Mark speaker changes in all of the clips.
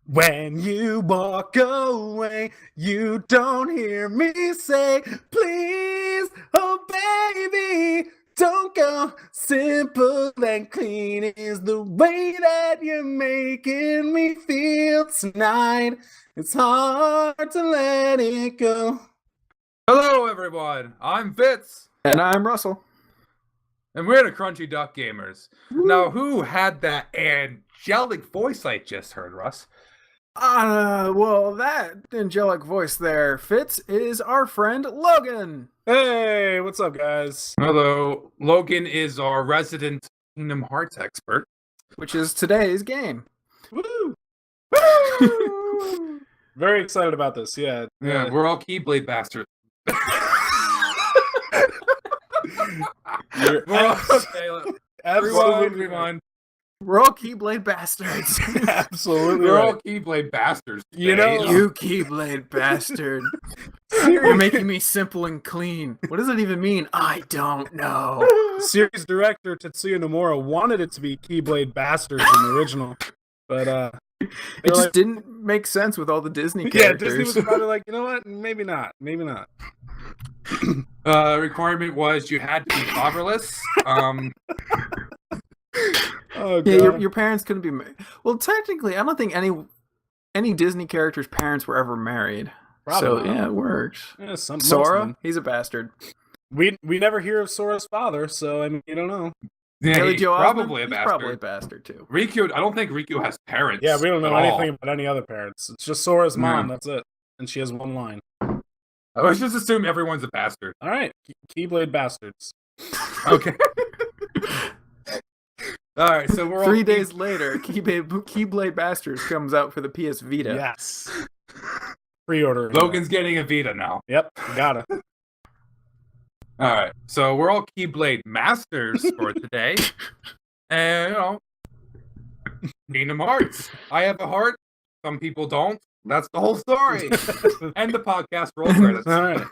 Speaker 1: When you walk away, you don't hear me say, please, oh baby, don't go. Simple and clean is the way that you're making me feel tonight. It's hard to let it go.
Speaker 2: Hello, everyone. I'm Fitz,
Speaker 3: And I'm Russell.
Speaker 2: and we're the Crunchy Duck Gamers. Now, who had that angelic voice I just heard, Russ?
Speaker 3: Well, that angelic voice there, Fitz, is our friend Logan.
Speaker 1: Hey, what's up, guys?
Speaker 2: Hello. Logan is our resident Kingdom Hearts expert.
Speaker 3: Which is today's game.
Speaker 1: Woo! Very excited about this, yeah.
Speaker 2: Yeah, we're all Keyblade bastards.
Speaker 1: You're
Speaker 2: We're all, okay,
Speaker 1: absolutely
Speaker 2: rewind.
Speaker 3: We're all Keyblade bastards.
Speaker 1: Absolutely
Speaker 2: We're
Speaker 1: right.
Speaker 2: all Keyblade bastards.
Speaker 1: You know-
Speaker 2: today.
Speaker 3: You Keyblade bastard. You're making me simple and clean. What does that even mean? I don't know.
Speaker 1: Series director Tetsuya Nomura wanted it to be Keyblade Bastards in the original, but
Speaker 3: It just didn't make sense with all the Disney characters.
Speaker 1: Yeah, Disney was probably like, you know what? Maybe not.
Speaker 2: Requirement was you had to be fatherless.
Speaker 1: Oh god.
Speaker 3: Yeah, your parents couldn't be married. Well, technically, I don't think any Disney character's parents were ever married.
Speaker 1: Probably
Speaker 3: So
Speaker 1: not.
Speaker 3: yeah, it works.
Speaker 1: Yeah, most of
Speaker 3: Sora,
Speaker 1: them.
Speaker 3: he's a bastard.
Speaker 1: We never hear of Sora's father, so I mean, you don't know.
Speaker 2: Yeah,
Speaker 3: Haley
Speaker 2: he's
Speaker 3: Joel
Speaker 2: probably
Speaker 3: Osment,
Speaker 2: a
Speaker 3: he's
Speaker 2: bast.
Speaker 3: probably a bastard too.
Speaker 2: Riku, I don't think Riku has parents.
Speaker 1: Yeah, we don't know
Speaker 2: at all.
Speaker 1: anything about any other parents. It's just Sora's mom.
Speaker 2: Yeah.
Speaker 1: That's it, and she has one line.
Speaker 2: Let's just assume everyone's a bastard.
Speaker 1: All right, Keyblade Bastards.
Speaker 2: Okay. All right, so we're all
Speaker 3: 3 days later, Keyblade Bastards comes out for the PS Vita.
Speaker 1: Yes. Pre-order.
Speaker 2: Logan's getting a Vita now.
Speaker 1: Yep, gotta.
Speaker 2: All right, so we're all Keyblade masters for today, and Kingdom Hearts. I have a heart. Some people don't. That's the whole story. And the podcast roll credits.
Speaker 1: All right.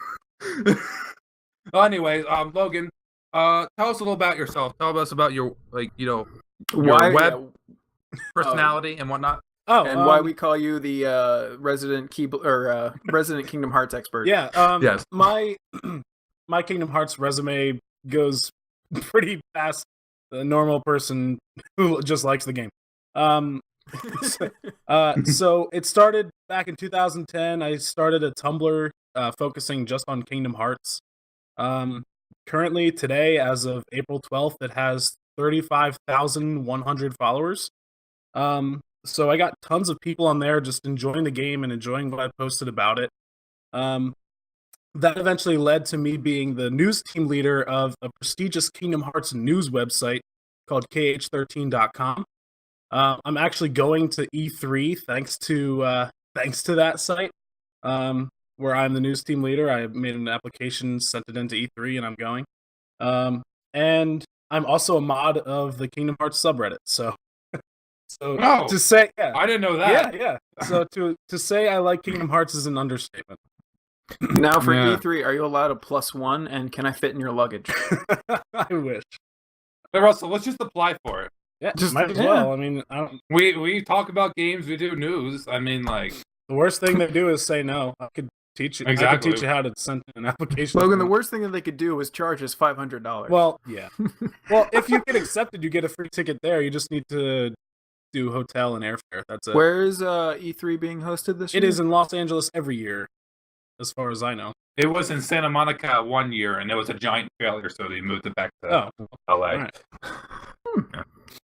Speaker 2: Well, anyways, Logan, tell us a little about yourself. Tell us about your your web personality and whatnot.
Speaker 1: Oh,
Speaker 3: and why we call you the resident resident Kingdom Hearts expert.
Speaker 1: Yeah.
Speaker 2: Yes.
Speaker 1: My Kingdom Hearts resume goes pretty past the normal person who just likes the game. So it started back in 2010. I started a Tumblr focusing just on Kingdom Hearts. Currently, today, as of April 12th, it has 35,100 followers. So I got tons of people on there just enjoying the game and enjoying what I posted about it. That eventually led to me being the news team leader of a prestigious Kingdom Hearts news website called kh13.com. I'm actually going to E3 thanks to that site, where I'm the news team leader. I made an application, sent it into E3, and I'm going. And I'm also a mod of the Kingdom Hearts subreddit. So to say, yeah,
Speaker 2: I didn't know that.
Speaker 1: yeah. So to say I like Kingdom Hearts is an understatement.
Speaker 3: Now for
Speaker 2: Yeah.
Speaker 3: E3, are you allowed a +1? And can I fit in your luggage?
Speaker 1: I wish.
Speaker 2: Hey, Russell, let's just apply for it.
Speaker 1: Yeah,
Speaker 3: Just-
Speaker 1: might as
Speaker 3: yeah.
Speaker 1: well. I mean, I don't.
Speaker 2: We talk about games, we do news. I mean, like,
Speaker 1: The worst thing they do is say no. I could teach you. I
Speaker 2: Exactly.
Speaker 1: could teach you how to send an application.
Speaker 3: Logan, the worst thing that they could do was charge us $500.
Speaker 1: Well, yeah. Well, if you get accepted, you get a free ticket there. You just need to do hotel and airfare. That's it.
Speaker 3: where is E3 being hosted this year?
Speaker 1: It is in Los Angeles every year, as far as I know.
Speaker 2: it was in Santa Monica one year, and it was a giant failure, so they moved it back to
Speaker 1: Oh,
Speaker 2: LA.
Speaker 1: all right.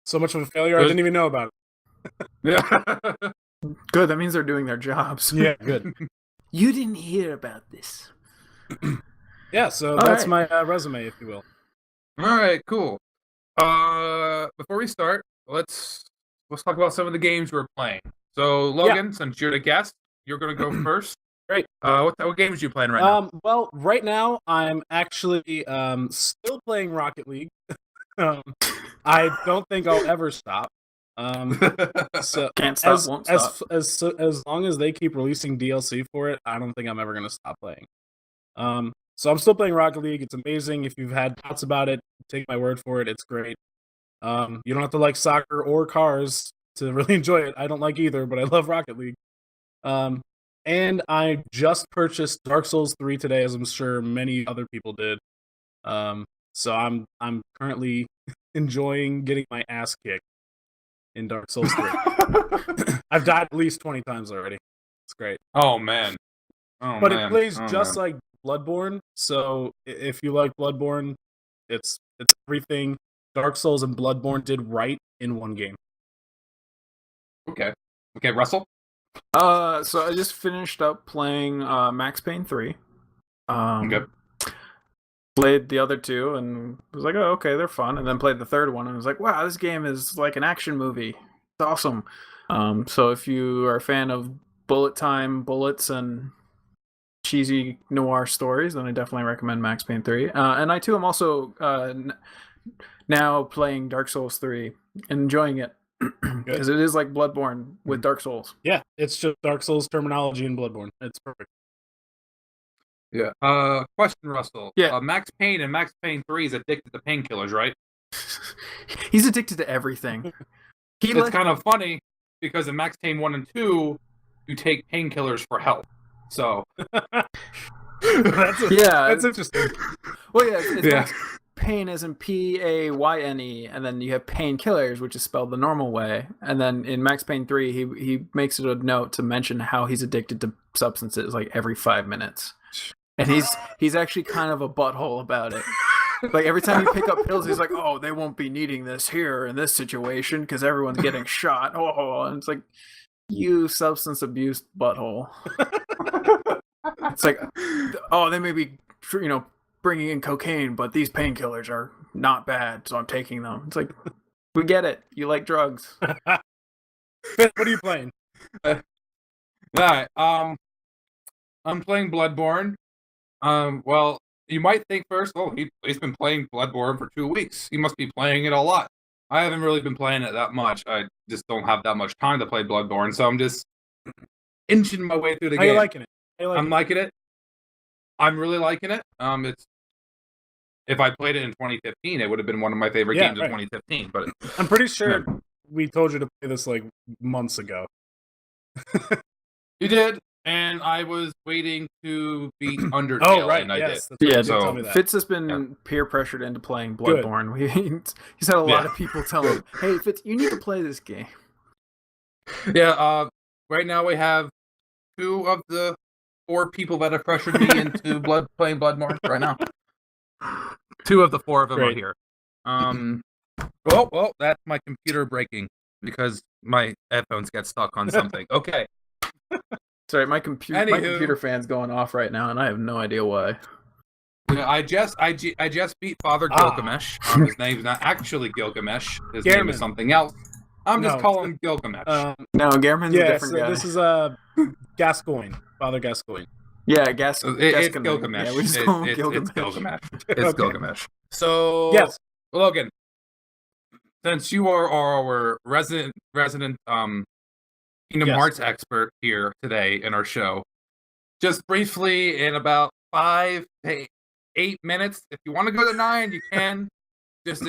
Speaker 1: So much of a failure, I didn't even know about
Speaker 2: Yeah.
Speaker 3: Good, that means they're doing their jobs.
Speaker 1: it. Yeah, good.
Speaker 3: You didn't hear about this.
Speaker 1: Yeah, so
Speaker 3: All
Speaker 1: that's
Speaker 3: right.
Speaker 1: my resume, if you will.
Speaker 2: All right, cool. Before we start, let's talk about some of the games we're playing. So, Logan, since you're the guest, you're gonna go first.
Speaker 1: Great.
Speaker 2: What games are you playing right now?
Speaker 1: Well, right now I'm actually still playing Rocket League. I don't think I'll ever stop. So
Speaker 3: Can't stop, won't stop.
Speaker 1: as long as they keep releasing DLC for it, I don't think I'm ever gonna stop playing. So I'm still playing Rocket League. It's amazing. If you've had doubts about it, take my word for it. It's great. You don't have to like soccer or cars to really enjoy it. I don't like either, but I love Rocket League. And I just purchased Dark Souls 3 today, as I'm sure many other people did. So I'm currently enjoying getting my ass kicked in Dark Souls 3. I've died at least 20 times already. It's great.
Speaker 2: Oh man. Oh
Speaker 1: But
Speaker 2: man.
Speaker 1: it plays
Speaker 2: Oh,
Speaker 1: just
Speaker 2: man.
Speaker 1: like Bloodborne, so if you like Bloodborne, it's everything Dark Souls and Bloodborne did right in one game.
Speaker 2: Okay. Okay, Russell.
Speaker 3: So I just finished up playing Max Payne 3.
Speaker 2: Okay.
Speaker 3: Played the other two and was like, oh, okay, they're fun. And then played the third one and was like, wow, this game is like an action movie. It's awesome. So if you are a fan of bullet time, bullets, and cheesy noir stories, then I definitely recommend Max Payne 3. And I too am also now playing Dark Souls 3 and enjoying it because it is like Bloodborne with Dark Souls.
Speaker 1: Yeah, it's just Dark Souls terminology in Bloodborne. It's perfect.
Speaker 2: Yeah. Question, Russell.
Speaker 3: Yeah.
Speaker 2: Max Payne and Max Payne 3 is addicted to painkillers, right?
Speaker 3: He's addicted to everything.
Speaker 2: It's kind of funny because in Max Payne 1 and 2, you take painkillers for health. So
Speaker 1: that's interesting.
Speaker 3: Well, yeah, it's Max Payne as in Payne, and then you have painkillers, which is spelled the normal way. And then in Max Payne 3, he makes it a note to mention how he's addicted to substances like every 5 minutes. And he's actually kind of a butthole about it. Like every time you pick up pills, he's like, "Oh, they won't be needing this here in this situation because everyone's getting shot." Oh, and it's like, you substance abuse butthole. It's like, oh, they may be, bringing in cocaine, but these painkillers are not bad, so I'm taking them. It's like, we get it. You like drugs.
Speaker 1: What are you playing?
Speaker 2: All right. I'm playing Bloodborne. Well, you might think first, oh, he's been playing Bloodborne for 2 weeks. He must be playing it a lot. I haven't really been playing it that much. I just don't have that much time to play Bloodborne, so I'm just inching my way through the game.
Speaker 1: How you liking it?
Speaker 2: I'm liking it. I'm really liking it. If I played it in 2015, it would have been one of my favorite games of 2015. But
Speaker 1: I'm pretty sure we told you to play this like months ago.
Speaker 2: You did, and I was waiting to beat Undertale, and I did.
Speaker 3: Yeah,
Speaker 2: so
Speaker 3: Fitz has been peer pressured into playing Bloodborne. He's had a lot of people tell him, "Hey, Fitz, you need to play this game."
Speaker 2: Yeah. Right now we have 2 of the 4 people that have pressured me into playing Bloodborne right now. 2 of the 4 of them are here. Well, that's my computer breaking because my headphones get stuck on something. Okay.
Speaker 3: Sorry, my computer fan's going off right now, and I have no idea why.
Speaker 2: Yeah, I just beat Father Gilgamesh. His name's not actually Gilgamesh. His name is something else. I'm just calling him Gilgamesh.
Speaker 3: No, Garamond's a different guy.
Speaker 1: This is Gascoigne, Father Gascoigne.
Speaker 3: Yeah,
Speaker 2: it's Gilgamesh.
Speaker 3: Yeah, we just call him Gilgamesh.
Speaker 2: It's Gilgamesh. It's Gilgamesh. So, yes, Logan, since you are our resident Kingdom Hearts expert here today in our show, just briefly in about 5 to 8 minutes, if you want to go to 9, you can. Just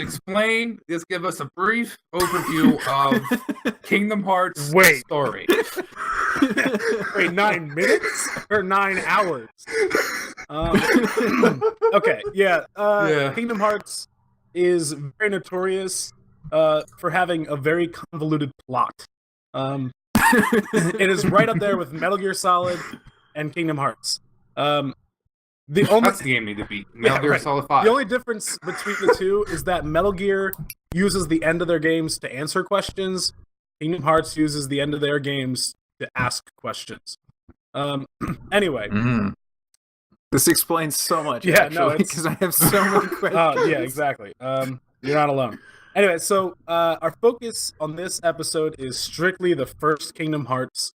Speaker 2: give us a brief overview of Kingdom Hearts story.
Speaker 1: Wait, 9 minutes or 9 hours? Okay, Kingdom Hearts is very notorious for having a very convoluted plot. It is right up there with Metal Gear Solid and Kingdom Hearts.
Speaker 2: That's the game need to beat. Metal Gear Solid 5.
Speaker 1: The only difference between the two is that Metal Gear uses the end of their games to answer questions. Kingdom Hearts uses the end of their games to ask questions. Anyway.
Speaker 3: Mm-hmm. This explains so much, because I have so many questions.
Speaker 1: Yeah, exactly. You're not alone. Anyway, so our focus on this episode is strictly the first Kingdom Hearts.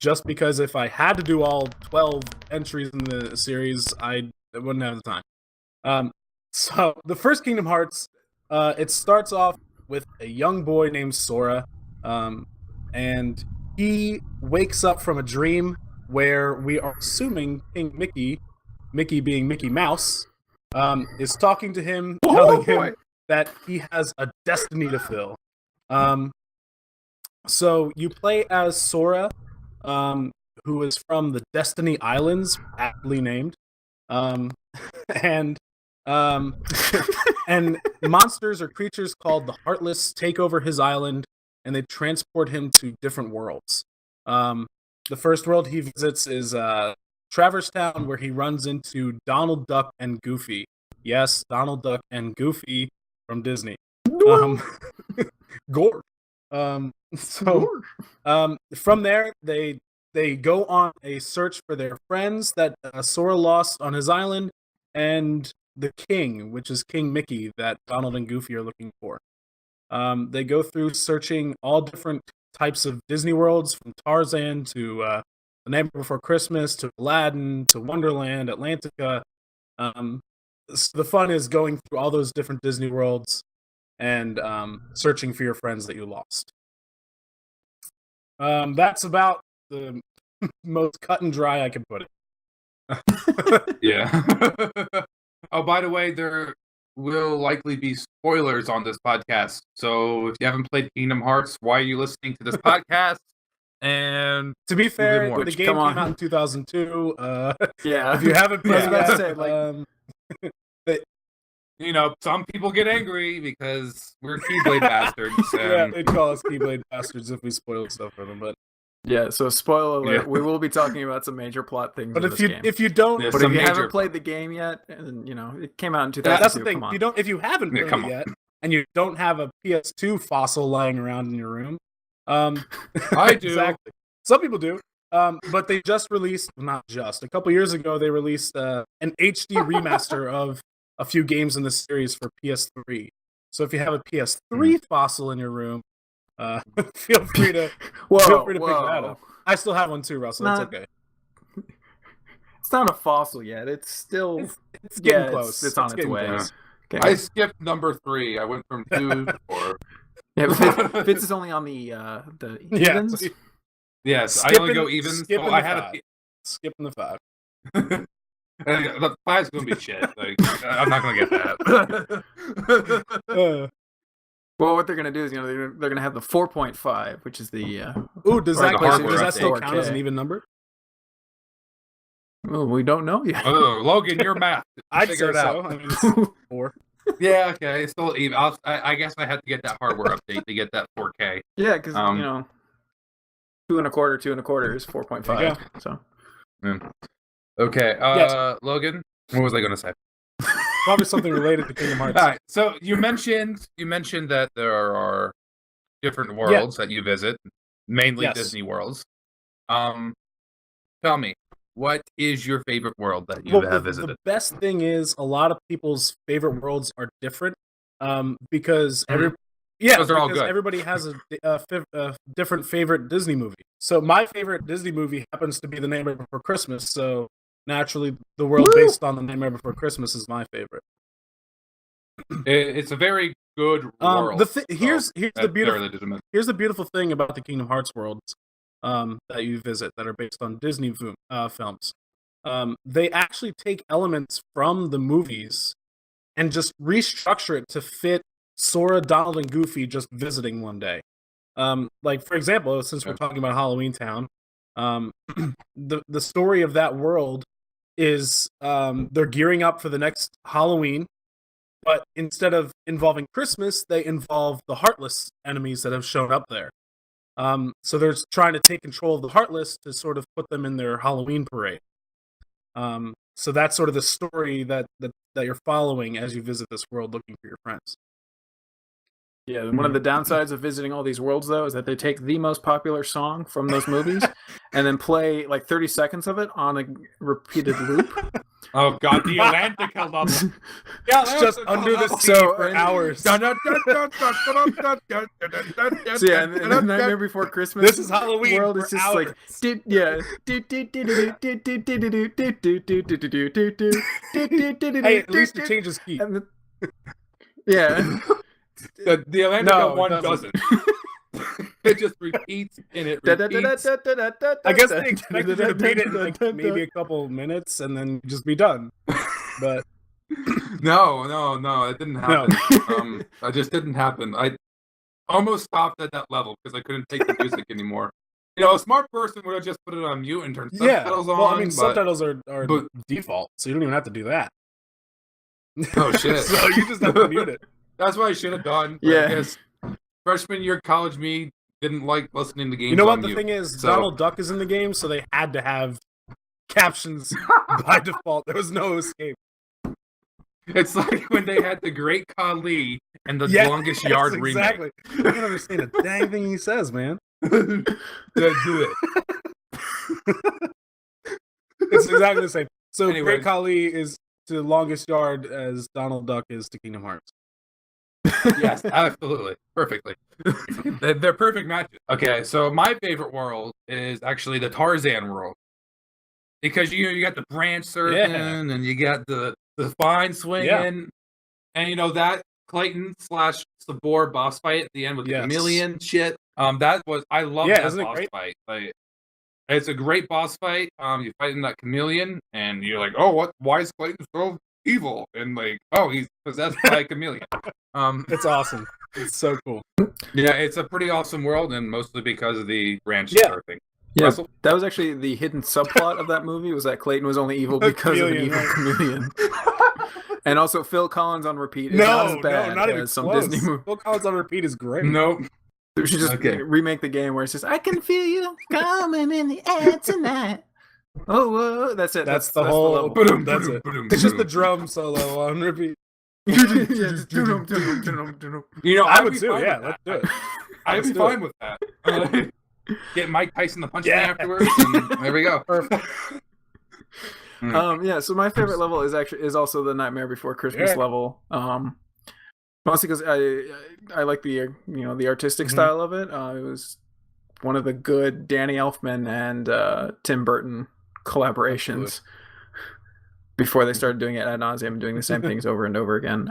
Speaker 1: Just because if I had to do all 12 entries in the series, I wouldn't have the time. So the first Kingdom Hearts, it starts off with a young boy named Sora, and he wakes up from a dream where we are assuming King Mickey being Mickey Mouse, is talking to him, telling him that he has a destiny to fill. So you play as Sora, who is from the Destiny Islands, aptly named, um, and um, and monsters or creatures called the Heartless take over his island, and they transport him to different worlds. The first world he visits is Traverse Town, where he runs into Donald Duck and Goofy. Yes, Donald Duck and Goofy from Disney. Um, Gore. So from there, they go on a search for their friends that Sora lost on his island, and the king, which is King Mickey, that Donald and Goofy are looking for. They go through searching all different types of Disney worlds, from Tarzan to The Nightmare Before Christmas to Aladdin to Wonderland, Atlantica. The fun is going through all those different Disney worlds and searching for your friends that you lost. That's about the most cut and dry I can put it.
Speaker 2: Yeah. Oh, by the way, there will likely be spoilers on this podcast. So if you haven't played Kingdom Hearts, why are you listening to this podcast? And
Speaker 1: to be fair,
Speaker 2: more.
Speaker 1: the game came out in 2002.
Speaker 3: Yeah.
Speaker 1: If you haven't played
Speaker 3: I was about to
Speaker 1: it,
Speaker 3: say, like,
Speaker 2: you know, some people get angry because we're Keyblade bastards.
Speaker 1: yeah,
Speaker 2: And
Speaker 1: they'd call us Keyblade bastards if we spoiled stuff for them. But
Speaker 3: yeah, so spoiler alert,
Speaker 2: Yeah.
Speaker 3: we will be talking about some major plot things in
Speaker 1: if
Speaker 3: this
Speaker 1: you
Speaker 3: game.
Speaker 1: if you don't,
Speaker 2: Yeah,
Speaker 3: But
Speaker 2: some
Speaker 3: if you
Speaker 2: major
Speaker 3: haven't played the game yet, and you know, it came out in
Speaker 1: that's
Speaker 3: 2002.
Speaker 1: the thing.
Speaker 3: Come on.
Speaker 1: If you haven't
Speaker 2: Yeah,
Speaker 1: played
Speaker 2: come
Speaker 1: it
Speaker 2: on.
Speaker 1: yet, and you don't have a PS2 fossil lying around in your room,
Speaker 2: I do.
Speaker 1: Exactly. Some people do. But they just released, not just, a couple years ago, they released an HD remaster of a few games in the series for PS3. So if you have a PS3 fossil in your room, feel free to
Speaker 3: Whoa,
Speaker 1: pick that up. I still have one too, Russell. It's okay.
Speaker 3: It's not a fossil yet. It's still.
Speaker 1: It's getting close.
Speaker 3: It's on its
Speaker 1: getting
Speaker 3: way.
Speaker 1: close.
Speaker 3: Okay.
Speaker 2: I skipped number 3. I went from 2 to 4.
Speaker 3: Yeah, Fitz is only on the evens.
Speaker 1: Yeah.
Speaker 2: Yes, I only go even. So I had
Speaker 1: skipping the 5.
Speaker 2: The 5's gonna be shit. Like, I'm not gonna get that.
Speaker 3: Well, what they're gonna do is, you know, they're gonna have the 4.5, which is the.
Speaker 1: Ooh, does
Speaker 3: or
Speaker 1: that
Speaker 3: the hardware
Speaker 1: does that still
Speaker 3: update.
Speaker 1: count as an
Speaker 3: 4K.
Speaker 1: even number?
Speaker 3: Well, we don't know yet.
Speaker 2: Oh, Logan, your math.
Speaker 1: I'd
Speaker 2: Figure
Speaker 1: say
Speaker 2: it
Speaker 1: so.
Speaker 2: out.
Speaker 1: I mean, it's 4.
Speaker 2: Yeah, okay, it's still even. I guess I had to get that hardware update to get that 4K.
Speaker 3: Yeah, because you know, 2 1/4 is 4.5. So.
Speaker 2: Okay,
Speaker 1: Yes.
Speaker 2: Logan, what was I gonna say?
Speaker 1: Probably something related to Kingdom Hearts.
Speaker 2: All right, so you mentioned that there are different worlds that you visit, mainly
Speaker 1: Yes.
Speaker 2: Disney worlds. Tell me, what is your favorite world that you have visited?
Speaker 1: The best thing is a lot of people's favorite worlds are different, because because
Speaker 2: they're all good.
Speaker 1: everybody has a different favorite Disney movie. So my favorite Disney movie happens to be The Nightmare Before Christmas. So naturally, the world based on The Nightmare Before Christmas is my favorite.
Speaker 2: It's a very good world.
Speaker 1: Here's the beautiful thing about the Kingdom Hearts worlds that you visit that are based on Disney films. They actually take elements from the movies and just restructure it to fit Sora, Donald, and Goofy just visiting one day. Like, for example, since we're talking about Halloween Town, the story of that world is they're gearing up for the next Halloween, but instead of involving Christmas, they involve the Heartless enemies that have shown up there. So they're trying to take control of the Heartless to sort of put them in their Halloween parade. So that's sort of the story that you're following as you visit this world looking for your friends.
Speaker 3: Yeah, one of the downsides of visiting all these worlds, though, is that they take the most popular song from those movies and then play like 30 seconds of it on a repeated loop.
Speaker 2: Oh God, the Atlantica level.
Speaker 1: Yeah, it's just under the sea for hours.
Speaker 3: So yeah, and then Nightmare Before Christmas.
Speaker 1: This is Halloween
Speaker 3: world
Speaker 1: for
Speaker 3: is just
Speaker 1: hours.
Speaker 3: like yeah.
Speaker 1: Hey, at least it changes key.
Speaker 3: Yeah.
Speaker 2: The Atlantica
Speaker 1: No, it
Speaker 2: one
Speaker 1: doesn't.
Speaker 2: doesn't. It just repeats and it repeats.
Speaker 1: I guess they expected you to beat it in like maybe a couple minutes and then just be done. But
Speaker 2: No, it didn't happen. It just didn't happen. almost stopped at that level because I couldn't take the music anymore. You know, a smart person would have just put it on mute and turned subtitles on.
Speaker 1: Well, I mean,
Speaker 2: but,
Speaker 1: subtitles are default, so you don't even have to do that.
Speaker 2: Oh shit!
Speaker 1: So you just have to mute it.
Speaker 2: That's what I should have done.
Speaker 3: Yeah.
Speaker 2: I guess freshman year college me didn't like listening to games.
Speaker 1: You know what
Speaker 2: on
Speaker 1: the
Speaker 2: mute,
Speaker 1: thing is?
Speaker 2: so-
Speaker 1: Donald Duck is in the game, so they had to have captions by default. There was no escape.
Speaker 2: It's like when they had the Great Khali and the
Speaker 1: Yes,
Speaker 2: Longest Yard remake.
Speaker 1: exactly. I can't understand a dang thing he says, man.
Speaker 2: Do it.
Speaker 1: It's exactly the same. So
Speaker 2: Anyways.
Speaker 1: Great Khali is to Longest Yard as Donald Duck is to Kingdom Hearts.
Speaker 2: Yes, absolutely. Perfectly. They're perfect matches. Okay, so my favorite world is actually the Tarzan world. Because you got the branch surfing and you got the fine swinging. And you know that Clayton / Sabor boss fight at the end with the chameleon shit. I love that boss fight. Like, it's a great boss fight. You fight in that chameleon and you're like, oh, what? Why is Clayton so evil? And like, oh, he's possessed by a chameleon.
Speaker 1: It's awesome. It's so cool.
Speaker 2: Yeah, it's a pretty awesome world, and mostly because of the branch surfing.
Speaker 3: Yeah,
Speaker 2: Russell?
Speaker 3: that was actually the hidden subplot of that movie, was that Clayton was only evil because of an evil chameleon. And also Phil Collins on repeat is not as bad
Speaker 1: not even
Speaker 3: as some
Speaker 1: close.
Speaker 3: Disney movie.
Speaker 1: Phil Collins on repeat is great.
Speaker 2: Nope.
Speaker 3: We should just remake the game where it's just, I can feel you coming in the air tonight. Oh, whoa. That's it.
Speaker 1: That's the whole. That's it. It's just the drum solo on repeat.
Speaker 2: You know,
Speaker 1: I would too. Yeah, let's do it.
Speaker 2: I'd be fine with that. Get Mike Tyson the punch afterwards, and there we go.
Speaker 1: Perfect.
Speaker 3: Yeah, so my favorite level is also the Nightmare Before Christmas level. Mostly because I like the the artistic style of it. It was one of the good Danny Elfman and Tim Burton collaborations before they started doing it ad nauseum and doing the same things over and over again.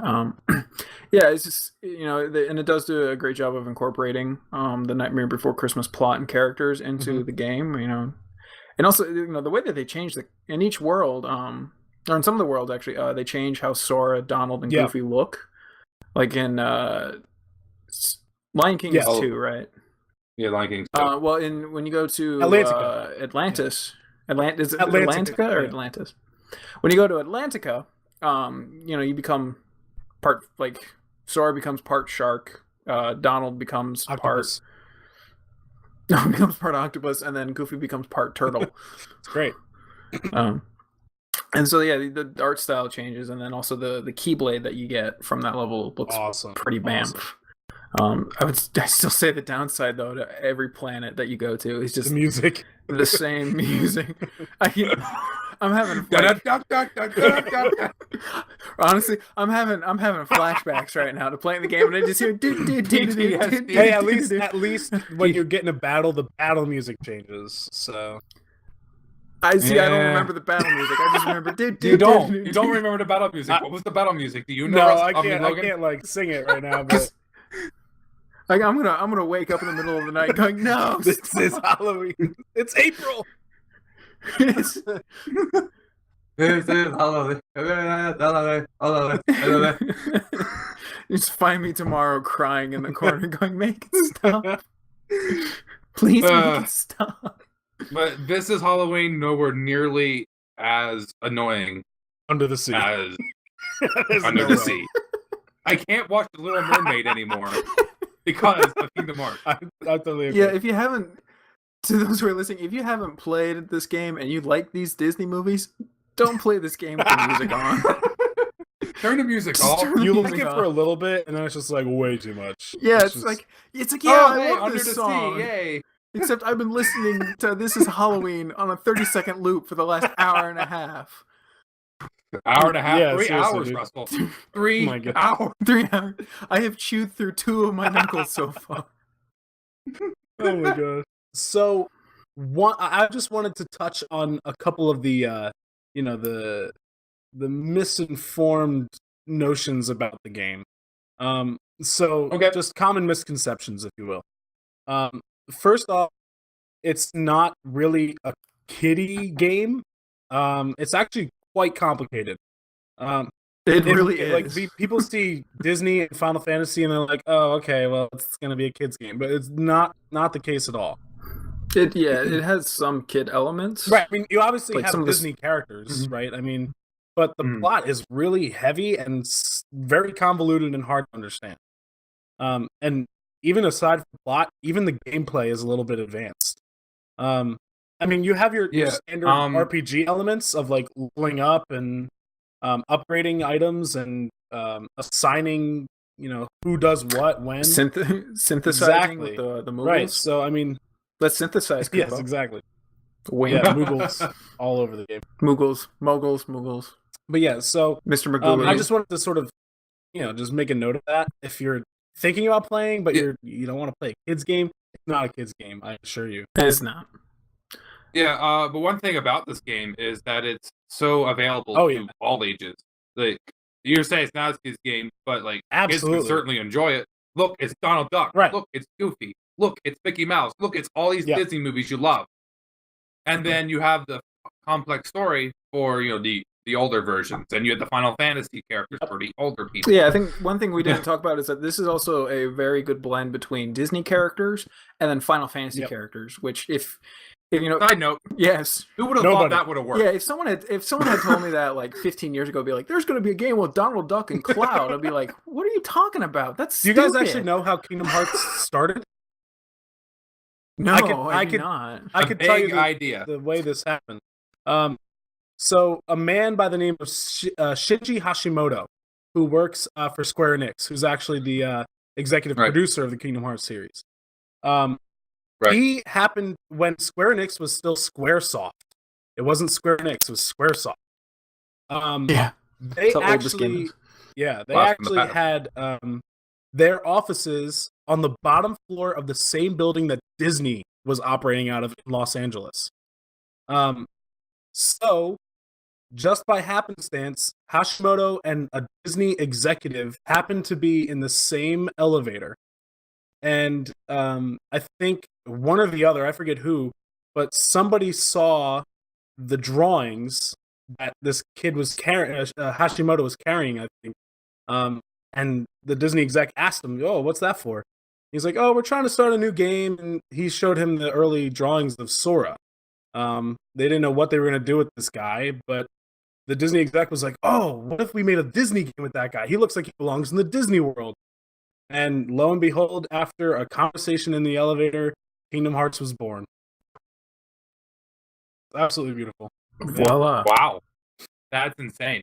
Speaker 3: Yeah, it's just and it does do a great job of incorporating the Nightmare Before Christmas plot and characters into the game. And also the way that they change in each world, or in some of the worlds actually, they change how Sora, Donald, and Goofy look. Like in Lion King is 2, right?
Speaker 2: Yeah, Lion King.
Speaker 3: Well, when you go to Atlantis, is it Atlantica or Atlantis? When you go to Atlantica, you become part, like, Sora becomes part shark, Donald becomes
Speaker 1: octopus.
Speaker 3: becomes part octopus, and then Goofy becomes part turtle.
Speaker 1: It's great.
Speaker 3: And so the art style changes, and then also the keyblade that you get from that level looks pretty bamf. I still say the downside though to every planet that you go to is just
Speaker 1: the music,
Speaker 3: the same music. I'm having honestly, I'm having flashbacks right now to playing the game, and I just hear
Speaker 1: Hey, at least when you're getting a battle, the battle music changes. So
Speaker 3: I don't remember the battle music. I just remember
Speaker 2: You don't remember the battle music. What was the battle music? Do you know?
Speaker 1: No, I can't like sing it right now, but
Speaker 3: like I'm gonna wake up in the middle of the night going, no,
Speaker 1: this is Halloween. It's April.
Speaker 2: This is Halloween.
Speaker 3: You just find me tomorrow crying in the corner going, make it stop. Please make it stop.
Speaker 2: But this is Halloween nowhere nearly as annoying
Speaker 1: Under the Sea.
Speaker 2: As Under the Sea. I can't watch The Little Mermaid anymore because of Kingdom Hearts.
Speaker 1: I totally agree.
Speaker 3: Yeah, if you haven't, to those who are listening, if you haven't played this game and you like these Disney movies, don't play this game with the music on.
Speaker 2: Turn the music off.
Speaker 1: You like it for a little bit, and then it's just like way too much.
Speaker 3: Yeah, it's like I love
Speaker 2: Under
Speaker 3: this
Speaker 2: the
Speaker 3: song.
Speaker 2: Sea, yay.
Speaker 3: Except I've been listening to This Is Halloween on a 30-second loop for the last hour and a half.
Speaker 2: Hour and a half?
Speaker 1: Yeah,
Speaker 2: 3 hours,
Speaker 1: dude.
Speaker 2: Russell. 3 hours.
Speaker 3: 3 hours. I have chewed through 2 of my knuckles so far.
Speaker 1: Oh my god. So, I just wanted to touch on a couple of the, the misinformed notions about the game. Just common misconceptions, if you will. First off, it's not really a kiddie game. It's actually quite complicated.
Speaker 3: It really
Speaker 1: Like
Speaker 3: is.
Speaker 1: people see Disney and Final Fantasy and they're like, oh, okay, well, it's gonna be a kids game, but it's not the case at all.
Speaker 3: It has some kid elements.
Speaker 1: Right. I mean, you obviously
Speaker 3: Like some
Speaker 1: have
Speaker 3: of the
Speaker 1: Disney characters,
Speaker 3: Mhm.
Speaker 1: right? I mean, but the
Speaker 2: Mhm.
Speaker 1: plot is really heavy and very convoluted and hard to understand. And even aside from the plot, even the gameplay is a little bit advanced. I mean, you have your
Speaker 2: Yeah,
Speaker 1: standard RPG elements of like leveling up and upgrading items and assigning, who does what when.
Speaker 3: synthesizing with the Moogles.
Speaker 1: Right. So I mean,
Speaker 3: Let's synthesize.
Speaker 1: yes,
Speaker 3: Kubo.
Speaker 1: exactly.
Speaker 3: Wink.
Speaker 1: Yeah, Moogles all over the game.
Speaker 3: Moogles.
Speaker 1: But yeah, so
Speaker 3: Mr. Magoo.
Speaker 1: I just wanted to sort of, just make a note of that. If you're thinking about playing, but you don't want to play a kids game, it's not a kids game, I assure you.
Speaker 3: It's not.
Speaker 2: Yeah, but one thing about this game is that it's so available to all ages. Like, you say it's not a kids game, but like kids can certainly enjoy it. Look, it's Donald Duck.
Speaker 1: Right.
Speaker 2: Look, it's Goofy. Look, it's Mickey Mouse. Look, it's all these Disney movies you love. And then you have the complex story for the older versions, and you have the Final Fantasy characters for the older people.
Speaker 3: Yeah, I think one thing we didn't talk about is that this is also a very good blend between Disney characters and then Final Fantasy characters. Which, if
Speaker 2: side note,
Speaker 3: yes,
Speaker 2: who would have thought that would have worked?
Speaker 3: Yeah, if someone had told me that like 15 years ago, be like, "There's going to be a game with Donald Duck and Cloud," I'd be like, "What are you talking about? That's stupid."
Speaker 1: Do you guys actually know how Kingdom Hearts started?
Speaker 3: No, I do not.
Speaker 1: I could tell you the way this happened. So a man by the name of Shinji Hashimoto, who works for Square Enix, who's actually the executive producer of the Kingdom Hearts series. He happened when Square Enix was still Squaresoft. It wasn't Square Enix; it was Squaresoft. They actually had their offices on the bottom floor of the same building that Disney was operating out of in Los Angeles. So, just by happenstance, Hashimoto and a Disney executive happened to be in the same elevator. And I think one or the other, I forget who, but somebody saw the drawings that this kid was carrying, Hashimoto was carrying, I think. And the Disney exec asked him, "Oh, what's that for?" He's like, "Oh, we're trying to start a new game." And he showed him the early drawings of Sora. They didn't know what they were going to do with this guy, but the Disney exec was like, "Oh, what if we made a Disney game with that guy? He looks like he belongs in the Disney world." And lo and behold, after a conversation in the elevator, Kingdom Hearts was born. Absolutely beautiful.
Speaker 3: Voila.
Speaker 2: Wow. That's insane.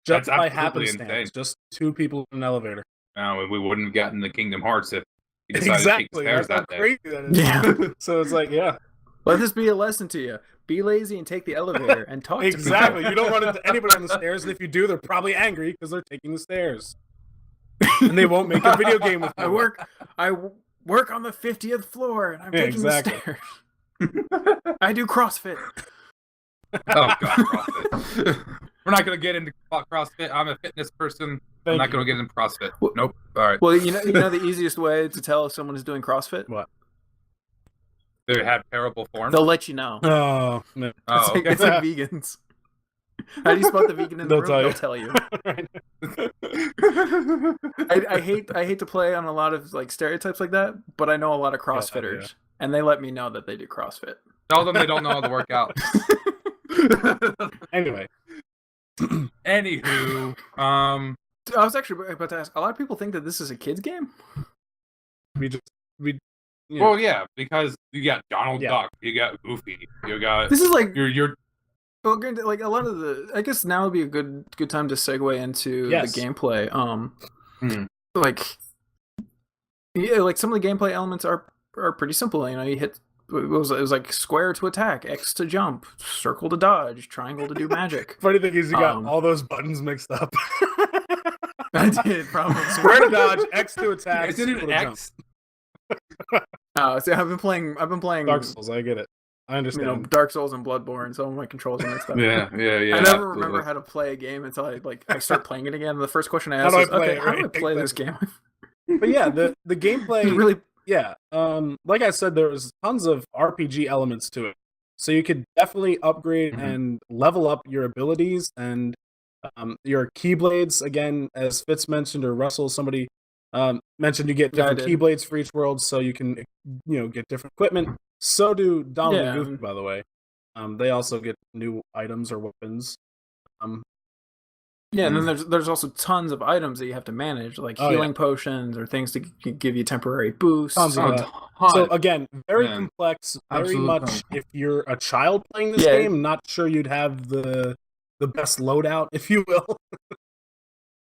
Speaker 1: Just by happenstance, just two people in an elevator.
Speaker 2: No, we wouldn't have gotten the Kingdom Hearts if he decided to take the stairs that day.
Speaker 1: Crazy that is.
Speaker 3: Yeah.
Speaker 1: So it's like, yeah.
Speaker 3: Let this be a lesson to you. Be lazy and take the elevator and talk to people.
Speaker 1: Exactly. You don't run into anybody on the stairs, and if you do, they're probably angry because they're taking the stairs. And they won't make a video game with you.
Speaker 3: I work on the 50th floor, and I'm taking the stairs. I do CrossFit.
Speaker 2: Oh, God, CrossFit. We're not going to get into CrossFit. I'm a fitness person. I'm not going to get into CrossFit. Nope. All right.
Speaker 3: Well, you know the easiest way to tell if someone is doing CrossFit?
Speaker 1: What?
Speaker 2: They have terrible form?
Speaker 3: They'll let you know.
Speaker 1: Oh, no.
Speaker 3: It's like vegans. How do you spot the vegan in the room? They'll tell you. I hate to play on a lot of like stereotypes like that, but I know a lot of CrossFitters, and they let me know that they do CrossFit.
Speaker 2: Tell them they don't know how to work out.
Speaker 1: Anyway.
Speaker 2: Anywho,
Speaker 3: I was actually about to ask. A lot of people think that this is a kids game.
Speaker 2: Well, yeah, because you got Donald Duck, you got Goofy, you got
Speaker 3: this is like
Speaker 2: you're.
Speaker 3: Well, like a lot of the, I guess now would be a good time to segue into the gameplay. Like, yeah, like some of the gameplay elements are pretty simple. You know, you hit. It was like square to attack, X to jump, circle to dodge, triangle to do magic.
Speaker 1: Funny thing is, you got all those buttons mixed up.
Speaker 3: I did probably.
Speaker 1: Square to dodge, X to attack.
Speaker 2: Is it an X?
Speaker 3: See, I've been playing
Speaker 1: Dark Souls. I get it. I understand.
Speaker 3: You know, Dark Souls and Bloodborne. Some of my controls are mixed up.
Speaker 2: Yeah.
Speaker 3: I never remember how to play a game until I start playing it again. The first question I ask is, "Okay, how do I play this game?"
Speaker 1: But yeah, the gameplay
Speaker 3: really.
Speaker 1: Yeah, like I said, there was tons of RPG elements to it, so you could definitely upgrade and level up your abilities and Your keyblades, again, as Fitz mentioned, or Russell, somebody mentioned, you get different keyblades for each world, so you can get different equipment. So do Donald and Goofy, by the way. They also get new items or weapons.
Speaker 3: And then there's also tons of items that you have to manage, like healing potions or things to give you temporary boosts.
Speaker 1: So again, very complex, very much. If you're a child playing this game, not sure you'd have the best loadout, if you will.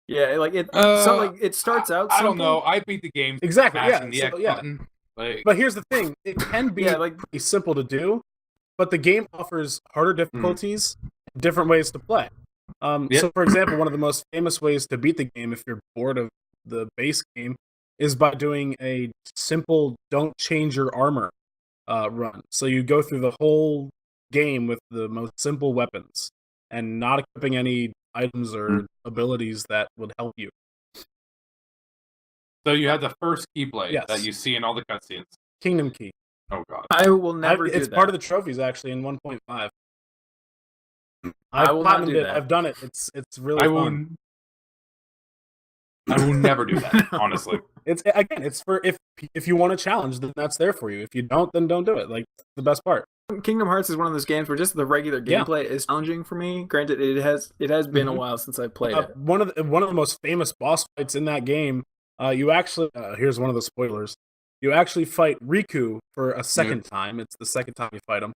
Speaker 3: It starts out simple.
Speaker 2: I don't know. I beat the game
Speaker 1: exactly.
Speaker 2: The X button.
Speaker 1: But here's the thing: it can be pretty simple to do, but the game offers harder difficulties, different ways to play. So, for example, one of the most famous ways to beat the game, if you're bored of the base game, is by doing a simple "don't change your armor" run. So you go through the whole game with the most simple weapons and not equipping any items or abilities that would help you.
Speaker 2: So you have the first Keyblade that you see in all the cutscenes.
Speaker 1: Kingdom Key.
Speaker 2: Oh god.
Speaker 3: I will never do that.
Speaker 1: It's part of the trophies, actually, in 1.5.
Speaker 3: I will not do that.
Speaker 1: I've done it. It's really fun.
Speaker 2: I will never do that, honestly.
Speaker 1: It's for if you want a challenge, then that's there for you. If you don't, then don't do it. Like, the best part.
Speaker 3: Kingdom Hearts is one of those games where just the regular gameplay is challenging for me. Granted, it has been a while since I played it.
Speaker 1: One of the most famous boss fights in that game, you actually here's one of the spoilers. You actually fight Riku for a second time. It's the second time you fight him.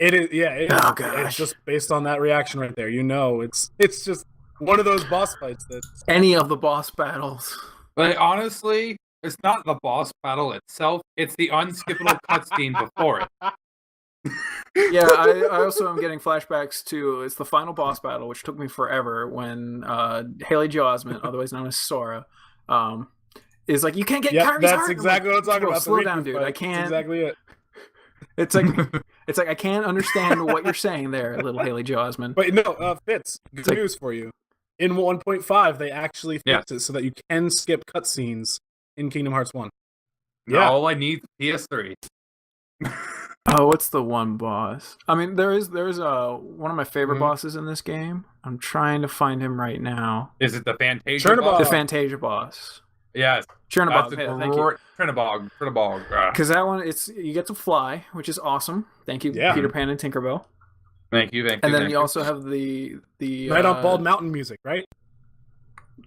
Speaker 1: It is, it's just based on that reaction right there. It's just one of those boss fights that
Speaker 3: any of the boss battles.
Speaker 2: But honestly, it's not the boss battle itself; it's the unskippable cutscene before it.
Speaker 3: I also am getting flashbacks to it's the final boss battle, which took me forever. When Haley Joel Osment, otherwise known as Sora, is like, you can't get Kyrie's heart.
Speaker 1: That's exactly what I'm talking about.
Speaker 3: Slow down, dude. I can't.
Speaker 1: That's exactly it.
Speaker 3: It's like I can't understand what you're saying there, little Haley Joel Osment.
Speaker 1: But no, Fitz, good news for you. In 1.5, they actually fixed it so that you can skip cutscenes in Kingdom Hearts 1.
Speaker 2: Yeah, all I need is PS3.
Speaker 3: Oh, what's the one boss? I mean, there's one of my favorite bosses in this game. I'm trying to find him right now.
Speaker 2: Is it the Fantasia boss?
Speaker 3: The Fantasia boss.
Speaker 2: Yes.
Speaker 3: Chernobog. Thank you.
Speaker 2: Chernobog.
Speaker 3: Because that one, you get to fly, which is awesome. Thank you, Peter Pan and Tinkerbell.
Speaker 2: Thank you.
Speaker 3: And then you also have the
Speaker 1: Night on Bald Mountain music, right?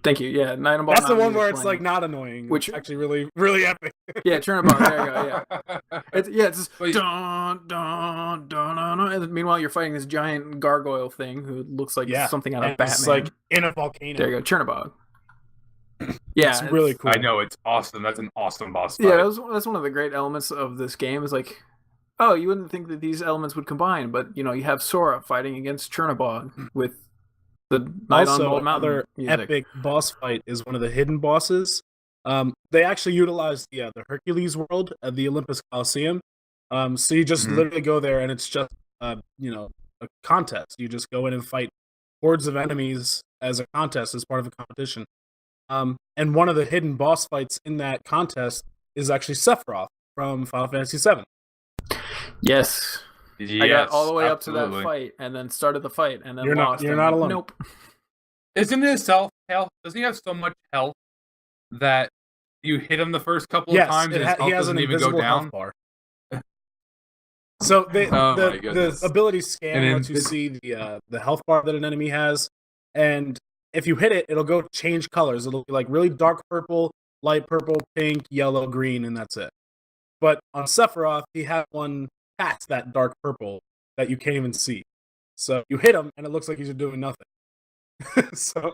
Speaker 3: Thank you. Yeah, Night on Bald Mountain.
Speaker 1: That's the one where it's like not annoying, which is actually really, really epic.
Speaker 3: Yeah, Chernobog. There you go. Yeah, it's just dun dun dun dun. And meanwhile, you're fighting this giant gargoyle thing who looks like something out of Batman.
Speaker 1: It's like in a volcano.
Speaker 3: There you go, Chernobog. Yeah,
Speaker 1: it's really cool.
Speaker 2: I know, it's awesome. That's an awesome boss fight.
Speaker 3: Yeah, that's one of the great elements of this game. Is like, oh, you wouldn't think that these elements would combine, but you have Sora fighting against Chernobog with the Night on Bald Mountain
Speaker 1: another
Speaker 3: music.
Speaker 1: Epic boss fight is one of the hidden bosses. They actually utilize the Hercules world at the Olympus Coliseum. So you just literally go there, and it's just a contest. You just go in and fight hordes of enemies as a contest, as part of a competition. And one of the hidden boss fights in that contest is actually Sephiroth from Final Fantasy VII.
Speaker 3: Yes. I got all the way up to that fight, and then started the fight, and then lost.
Speaker 1: You're not alone.
Speaker 3: Nope.
Speaker 2: Isn't his health? Doesn't he have so much health that you hit him the first couple of times and his health doesn't even go down?
Speaker 1: Bar. So the abilities scan once you see the health bar that an enemy has, and if you hit it, it'll go change colors. It'll be like really dark purple, light purple, pink, yellow, green, and that's it. But on Sephiroth, he had one past that dark purple that you can't even see. So you hit him, and it looks like he's doing nothing. So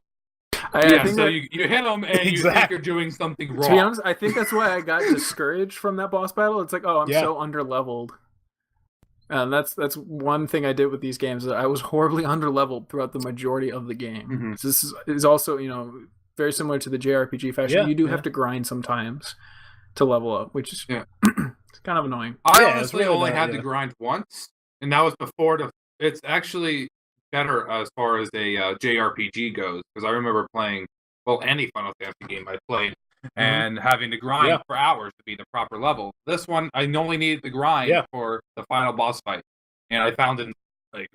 Speaker 2: you hit him, and you think you're doing something wrong.
Speaker 3: To be honest, I think that's why I got discouraged from that boss battle. It's like, oh, I'm so underleveled. And that's one thing I did with these games. I was horribly underleveled throughout the majority of the game. Mm-hmm. This is also, very similar to the JRPG fashion. You do have to grind sometimes to level up, which is it's kind of annoying.
Speaker 2: I honestly only had to grind once, and that was before it's actually better as far as a JRPG goes, because I remember playing any Final Fantasy game I played and having to grind for hours to be the proper level. This one, I only needed to grind for the final boss fight, and I found in like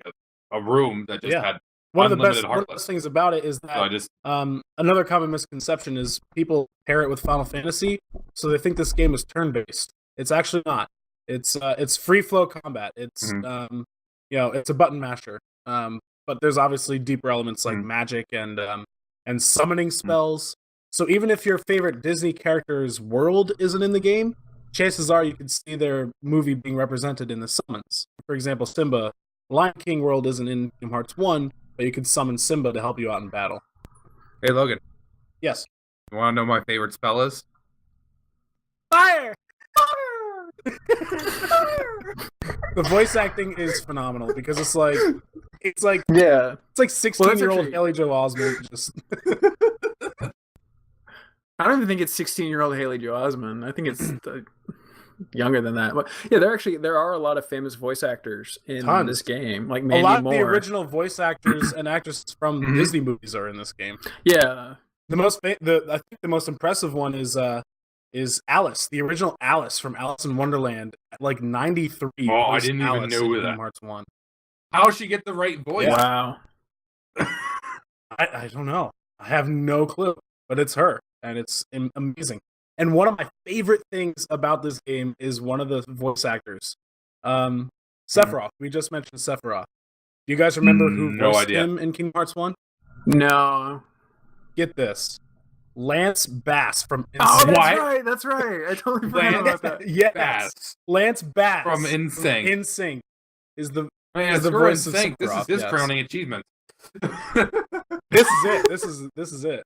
Speaker 2: a room that just had
Speaker 1: one of
Speaker 2: unlimited
Speaker 1: the
Speaker 2: Heartless.
Speaker 1: best things about it is
Speaker 2: So I
Speaker 1: that
Speaker 2: just
Speaker 1: another common misconception is people pair it with Final Fantasy, so they think this game is turn-based. It's actually not. It's free flow combat. It's it's a button masher. But there's obviously deeper elements like magic and summoning spells. So even if your favorite Disney character's world isn't in the game, chances are you could see their movie being represented in the summons. For example, Simba, Lion King world isn't in Kingdom Hearts 1, but you could summon Simba to help you out in battle.
Speaker 2: Hey Logan,
Speaker 1: Yes.
Speaker 2: you want to know my favorite spell is?
Speaker 1: Fire! The voice acting is phenomenal because it's like
Speaker 3: Yeah.
Speaker 1: it's like 16-year-old
Speaker 3: actually-
Speaker 1: Haley Joel Osment just
Speaker 3: I don't even think it's 16-year-old Haley Joel Osment. I think it's younger than that. But yeah, there are a lot of famous voice actors in
Speaker 1: Tons.
Speaker 3: this game, like
Speaker 1: a
Speaker 3: Mandy
Speaker 1: lot of
Speaker 3: Moore.
Speaker 1: the original voice actors and actresses from Disney movies are in this game.
Speaker 3: Yeah.
Speaker 1: I think the most impressive one is Alice, the original Alice from Alice in Wonderland, at like 93.
Speaker 2: Oh, I
Speaker 1: voiced
Speaker 2: didn't even
Speaker 1: Alice
Speaker 2: know
Speaker 1: in
Speaker 2: that.
Speaker 1: Kingdom Hearts 1.
Speaker 2: How'd she get the right voice?
Speaker 1: Yeah.
Speaker 3: Wow.
Speaker 1: I don't know. I have no clue, but it's her, and it's amazing. And one of my favorite things about this game is one of the voice actors, Sephiroth. We just mentioned Sephiroth. Do you guys remember who
Speaker 2: No
Speaker 1: voiced
Speaker 2: idea.
Speaker 1: him in Kingdom Hearts 1?
Speaker 3: No.
Speaker 1: Get this. Lance Bass from
Speaker 3: Oh,
Speaker 1: Insane.
Speaker 3: that's right. I totally forgot about that.
Speaker 1: Yes.
Speaker 2: Bass.
Speaker 1: Lance Bass
Speaker 2: From Insane.
Speaker 1: Insane is the
Speaker 2: Man,
Speaker 1: is the
Speaker 2: screw
Speaker 1: voice of
Speaker 2: Insane. This is
Speaker 1: Sephiroth,
Speaker 2: his
Speaker 1: yes.
Speaker 2: crowning achievement.
Speaker 1: This is it. This is it.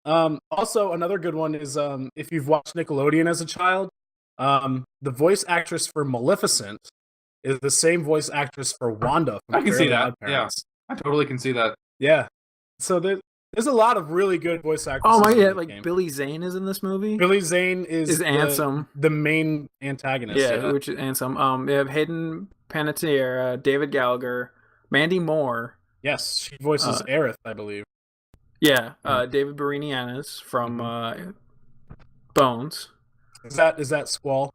Speaker 1: Also, another good one is if you've watched Nickelodeon as a child, the voice actress for Maleficent is the same voice actress for Wanda from
Speaker 2: I can see
Speaker 1: Fairly
Speaker 2: that.
Speaker 1: OddParents.
Speaker 2: I totally can see that.
Speaker 1: Yeah. So there's a lot of really good voice actors.
Speaker 3: Oh my
Speaker 1: in
Speaker 3: yeah,
Speaker 1: the
Speaker 3: like
Speaker 1: game.
Speaker 3: Billy Zane is in this movie.
Speaker 1: Billy Zane is
Speaker 3: Ansem.
Speaker 1: the main antagonist.
Speaker 3: Yeah, which is Ansem. We have Hayden Panettiere, David Gallagher, Mandy Moore.
Speaker 1: Yes, she voices Aerith, I believe.
Speaker 3: Yeah, David Barinianis from Bones.
Speaker 1: Is that Squall?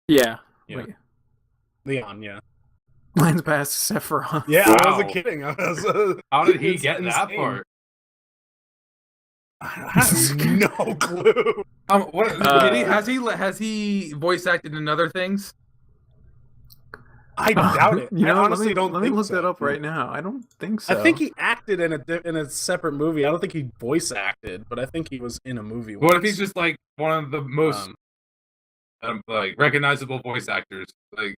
Speaker 3: Yeah.
Speaker 1: Yeah.
Speaker 3: Wait.
Speaker 1: Leon, yeah.
Speaker 3: Lance Bass, Sephiroth.
Speaker 1: Yeah, I wasn't
Speaker 2: Wow.
Speaker 1: kidding.
Speaker 2: How did he
Speaker 1: It's
Speaker 2: get that
Speaker 1: insane.
Speaker 2: part?
Speaker 1: I have no clue.
Speaker 2: What has he voice acted in other things?
Speaker 1: I doubt it.
Speaker 3: You know,
Speaker 1: I honestly don't
Speaker 3: let
Speaker 1: think
Speaker 3: me look
Speaker 1: so.
Speaker 3: that up right now. I don't think so.
Speaker 1: I think he acted in a separate movie. I don't think he voice acted, but I think he was in a movie.
Speaker 2: What if
Speaker 1: once.
Speaker 2: he's just like one of the most like recognizable voice actors? Like,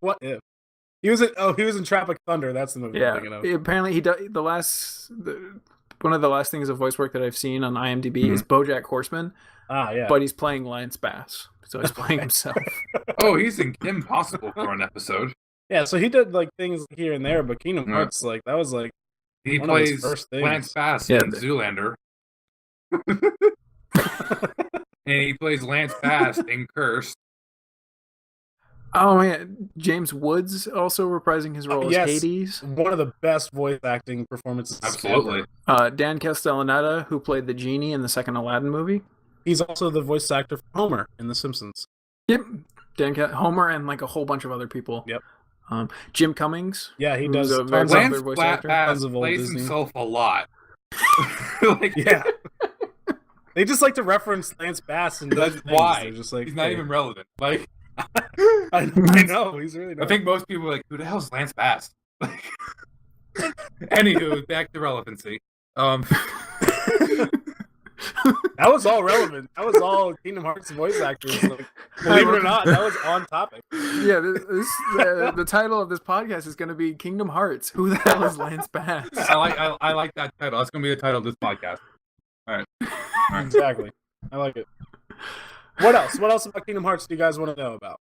Speaker 1: What if he was in Tropic Thunder? That's the movie I'm
Speaker 3: Yeah.
Speaker 1: thinking of.
Speaker 3: Apparently, he does one of the last things of voice work that I've seen on IMDb is BoJack Horseman,
Speaker 1: Yeah.
Speaker 3: but he's playing Lance Bass, so he's playing himself.
Speaker 2: oh, he's in Kim Possible for an episode.
Speaker 1: Yeah, so he did like things here and there, but Kingdom Hearts, like that was like
Speaker 2: He
Speaker 1: one of his
Speaker 2: plays
Speaker 1: first things.
Speaker 2: Lance Bass
Speaker 3: Yeah,
Speaker 2: in Zoolander, and he plays Lance Bass in Cursed.
Speaker 3: Oh man, James Woods also reprising his role
Speaker 1: yes.
Speaker 3: as Hades.
Speaker 1: one of the best voice acting performances.
Speaker 2: Absolutely.
Speaker 1: ever.
Speaker 3: Dan Castellaneta, who played the genie in the second Aladdin movie.
Speaker 1: He's also the voice actor for Homer in The Simpsons.
Speaker 3: Yep, Homer and like a whole bunch of other people.
Speaker 1: Yep.
Speaker 3: Jim Cummings.
Speaker 1: Yeah, he
Speaker 3: Who's
Speaker 1: does
Speaker 3: a very
Speaker 1: tons of
Speaker 3: popular
Speaker 2: Lance
Speaker 3: voice
Speaker 2: Bass
Speaker 3: actor.
Speaker 1: Tons of old
Speaker 2: plays
Speaker 1: Disney.
Speaker 2: himself a lot. Like,
Speaker 1: Yeah. They just like to reference Lance Bass and
Speaker 2: That's
Speaker 1: things.
Speaker 2: why.
Speaker 1: They're just like
Speaker 2: he's not
Speaker 1: hey.
Speaker 2: even relevant. Like,
Speaker 1: I know he's really not.
Speaker 2: I think most people are like, who the hell's Lance Bass? Anywho, back to relevancy.
Speaker 1: That was all relevant. That was all Kingdom Hearts voice actors. Like, believe it or not, that was on topic.
Speaker 3: Yeah, the title of this podcast is going to be Kingdom Hearts. Who the hell is Lance Bass?
Speaker 2: I like that title. That's gonna be the title of this podcast. All right.
Speaker 1: Exactly. I like it. What else? What else about Kingdom Hearts do you guys want to know about?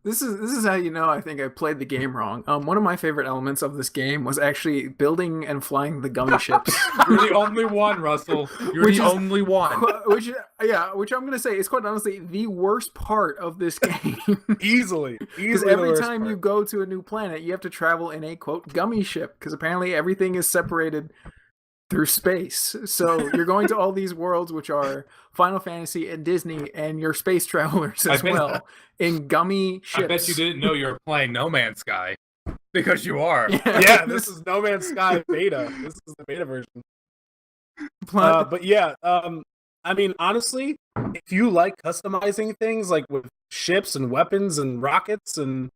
Speaker 3: This is how you know I think I played the game wrong. One of my favorite elements of this game was actually building and flying the gummy ships.
Speaker 2: You're the only one, Russell. You're
Speaker 3: Which
Speaker 2: the
Speaker 3: is-
Speaker 2: only one.
Speaker 3: which I'm gonna say is quite honestly the worst part of this game.
Speaker 1: Easily.
Speaker 3: Because
Speaker 1: the
Speaker 3: every
Speaker 1: worst
Speaker 3: time
Speaker 1: part.
Speaker 3: you go to a new planet, you have to travel in a quote gummy ship. Because apparently everything is separated through space. So you're going to all these worlds, which are Final Fantasy and Disney, and you're space travelers as well in gummy ships.
Speaker 2: I bet you didn't know you were playing No Man's Sky. Because you are.
Speaker 1: Yeah, this is No Man's Sky beta. This is the beta version. But yeah, I mean, honestly, if you like customizing things like with ships and weapons and rockets, and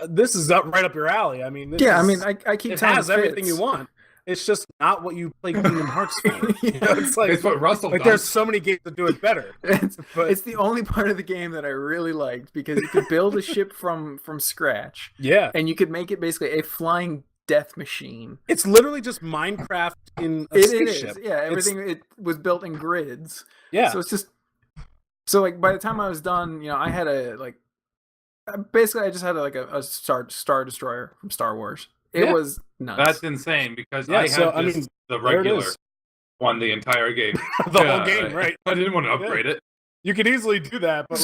Speaker 1: this is right up your alley. I mean,
Speaker 3: I mean, I keep
Speaker 1: it
Speaker 3: telling
Speaker 1: has everything you want. It's just not what you play Kingdom Hearts for. You know, it's like
Speaker 2: It's what Russell does.
Speaker 1: There's so many games that do it better.
Speaker 3: It's the only part of the game that I really liked because you could build a ship from scratch.
Speaker 1: Yeah,
Speaker 3: and you could make it basically a flying death machine.
Speaker 1: It's literally just Minecraft in a spaceship.
Speaker 3: Yeah, everything it was built in grids.
Speaker 1: Yeah,
Speaker 3: so it's just like by the time I was done, I had basically I just had a Star Destroyer from Star Wars. It was nuts.
Speaker 2: That's insane because the regular one the entire game.
Speaker 1: The whole game, right?
Speaker 2: I didn't want to upgrade it.
Speaker 1: You could easily do that, but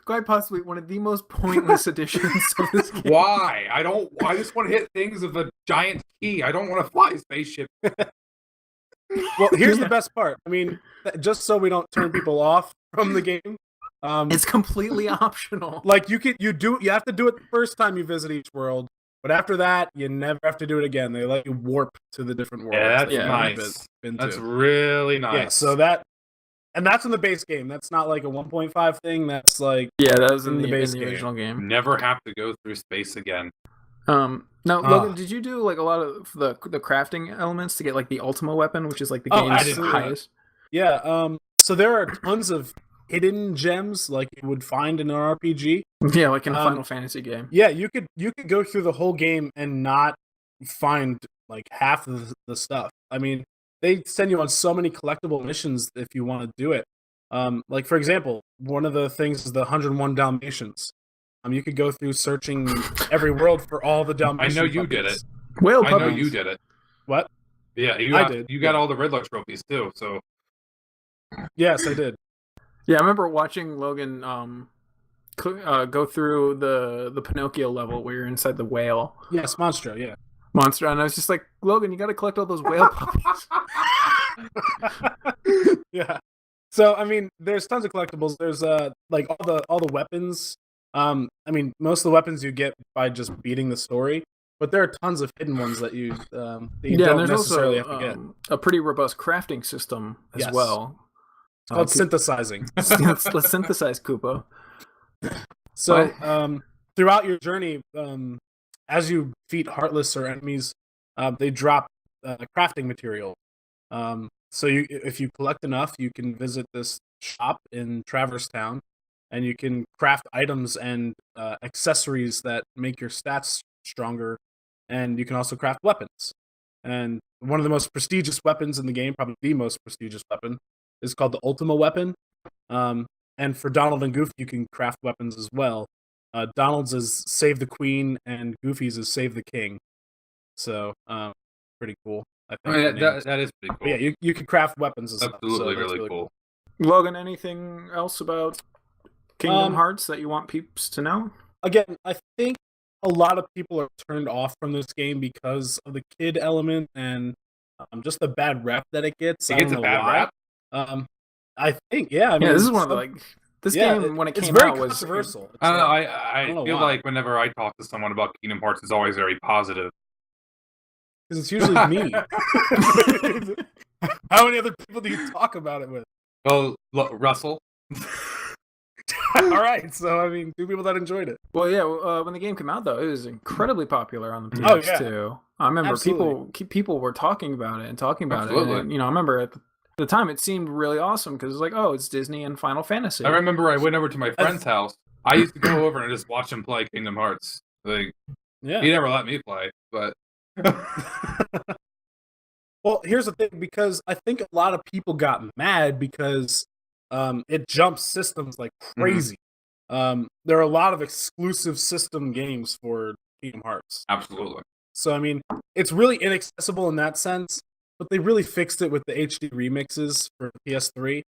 Speaker 3: quite possibly one of the most pointless additions of this game.
Speaker 2: Why? I just want to hit things with a giant key. I don't want to fly a spaceship.
Speaker 1: Well, here's the best part. I mean, just so we don't turn people off from the game,
Speaker 3: it's completely optional.
Speaker 1: Like you have to do it the first time you visit each world, but after that, you never have to do it again. They let you warp to the different worlds.
Speaker 2: Yeah, that's nice. That's really nice.
Speaker 1: Yeah, so that's in the base game. That's not like a 1.5 thing. That's like
Speaker 3: that was in the base original game.
Speaker 2: Never have to go through space again.
Speaker 3: Now, Logan, did you do like a lot of the crafting elements to get like the Ultima weapon, which is like the game's highest?
Speaker 1: Yeah. So there are tons of hidden gems like you would find in an RPG.
Speaker 3: Yeah, like in a Final Fantasy game.
Speaker 1: Yeah, you could go through the whole game and not find like half of the stuff. I mean, they send you on so many collectible missions if you want to do it. Like for example, one of the things is the 101 Dalmatians. You could go through searching every world for all the Dalmatian.
Speaker 2: I know you did it.
Speaker 3: Whale
Speaker 2: puppies. I know you did it.
Speaker 1: What?
Speaker 2: Yeah, I did. You got all the Riddler trophies too. So
Speaker 1: yes, I did.
Speaker 3: Yeah, I remember watching Logan go through the Pinocchio level where you're inside the whale.
Speaker 1: Yes, Monstro, yeah.
Speaker 3: Monster, and I was just like, Logan, you got to collect all those whale puppies.
Speaker 1: Yeah. So I mean, there's tons of collectibles. There's like all the weapons. I mean, most of the weapons you get by just beating the story, but there are tons of hidden ones that you don't necessarily
Speaker 3: also,
Speaker 1: have to get.
Speaker 3: A pretty robust crafting system as well.
Speaker 1: It's called synthesizing.
Speaker 3: Let's synthesize Koopa.
Speaker 1: So throughout your journey, as you defeat Heartless or enemies, they drop crafting material. So if you collect enough, you can visit this shop in Traverse Town, and you can craft items and accessories that make your stats stronger, and you can also craft weapons. And one of the most prestigious weapons in the game, probably the most prestigious weapon, is called the Ultima weapon. And for Donald and Goofy, you can craft weapons as well. Donald's is Save the Queen, and Goofy's is Save the King. So, pretty cool. I think
Speaker 2: that is pretty cool.
Speaker 1: But yeah, you can craft weapons as
Speaker 2: well. Absolutely, really cool.
Speaker 3: Logan, anything else about Kingdom Hearts that you want peeps to know?
Speaker 1: Again, I think a lot of people are turned off from this game because of the kid element and just the bad rep that it gets.
Speaker 2: It gets a bad rep?
Speaker 1: I think, yeah. I mean,
Speaker 3: this is one of the, this game, when it came out, was
Speaker 1: controversial.
Speaker 2: I don't know. I feel like whenever I talk to someone about Kingdom Hearts, it's always very positive.
Speaker 1: Because it's usually me. How many other people do you talk about it with?
Speaker 2: Well, Russell.
Speaker 1: All right, so I mean, two people that enjoyed it.
Speaker 3: Well, yeah. When the game came out, though, it was incredibly popular on the PS2. I remember people were talking about it and talking about it. And, I remember at the time it seemed really awesome because it's like, oh, it's Disney and Final Fantasy.
Speaker 2: I remember I went over to my friend's house. I used to go over and just watch him play Kingdom Hearts. Like, he never let me play, but.
Speaker 1: Well, here's the thing, because I think a lot of people got mad because it jumps systems like crazy. There are a lot of exclusive system games for Kingdom Hearts.
Speaker 2: Absolutely.
Speaker 1: So, I mean, it's really inaccessible in that sense, but they really fixed it with the HD remixes for PS3.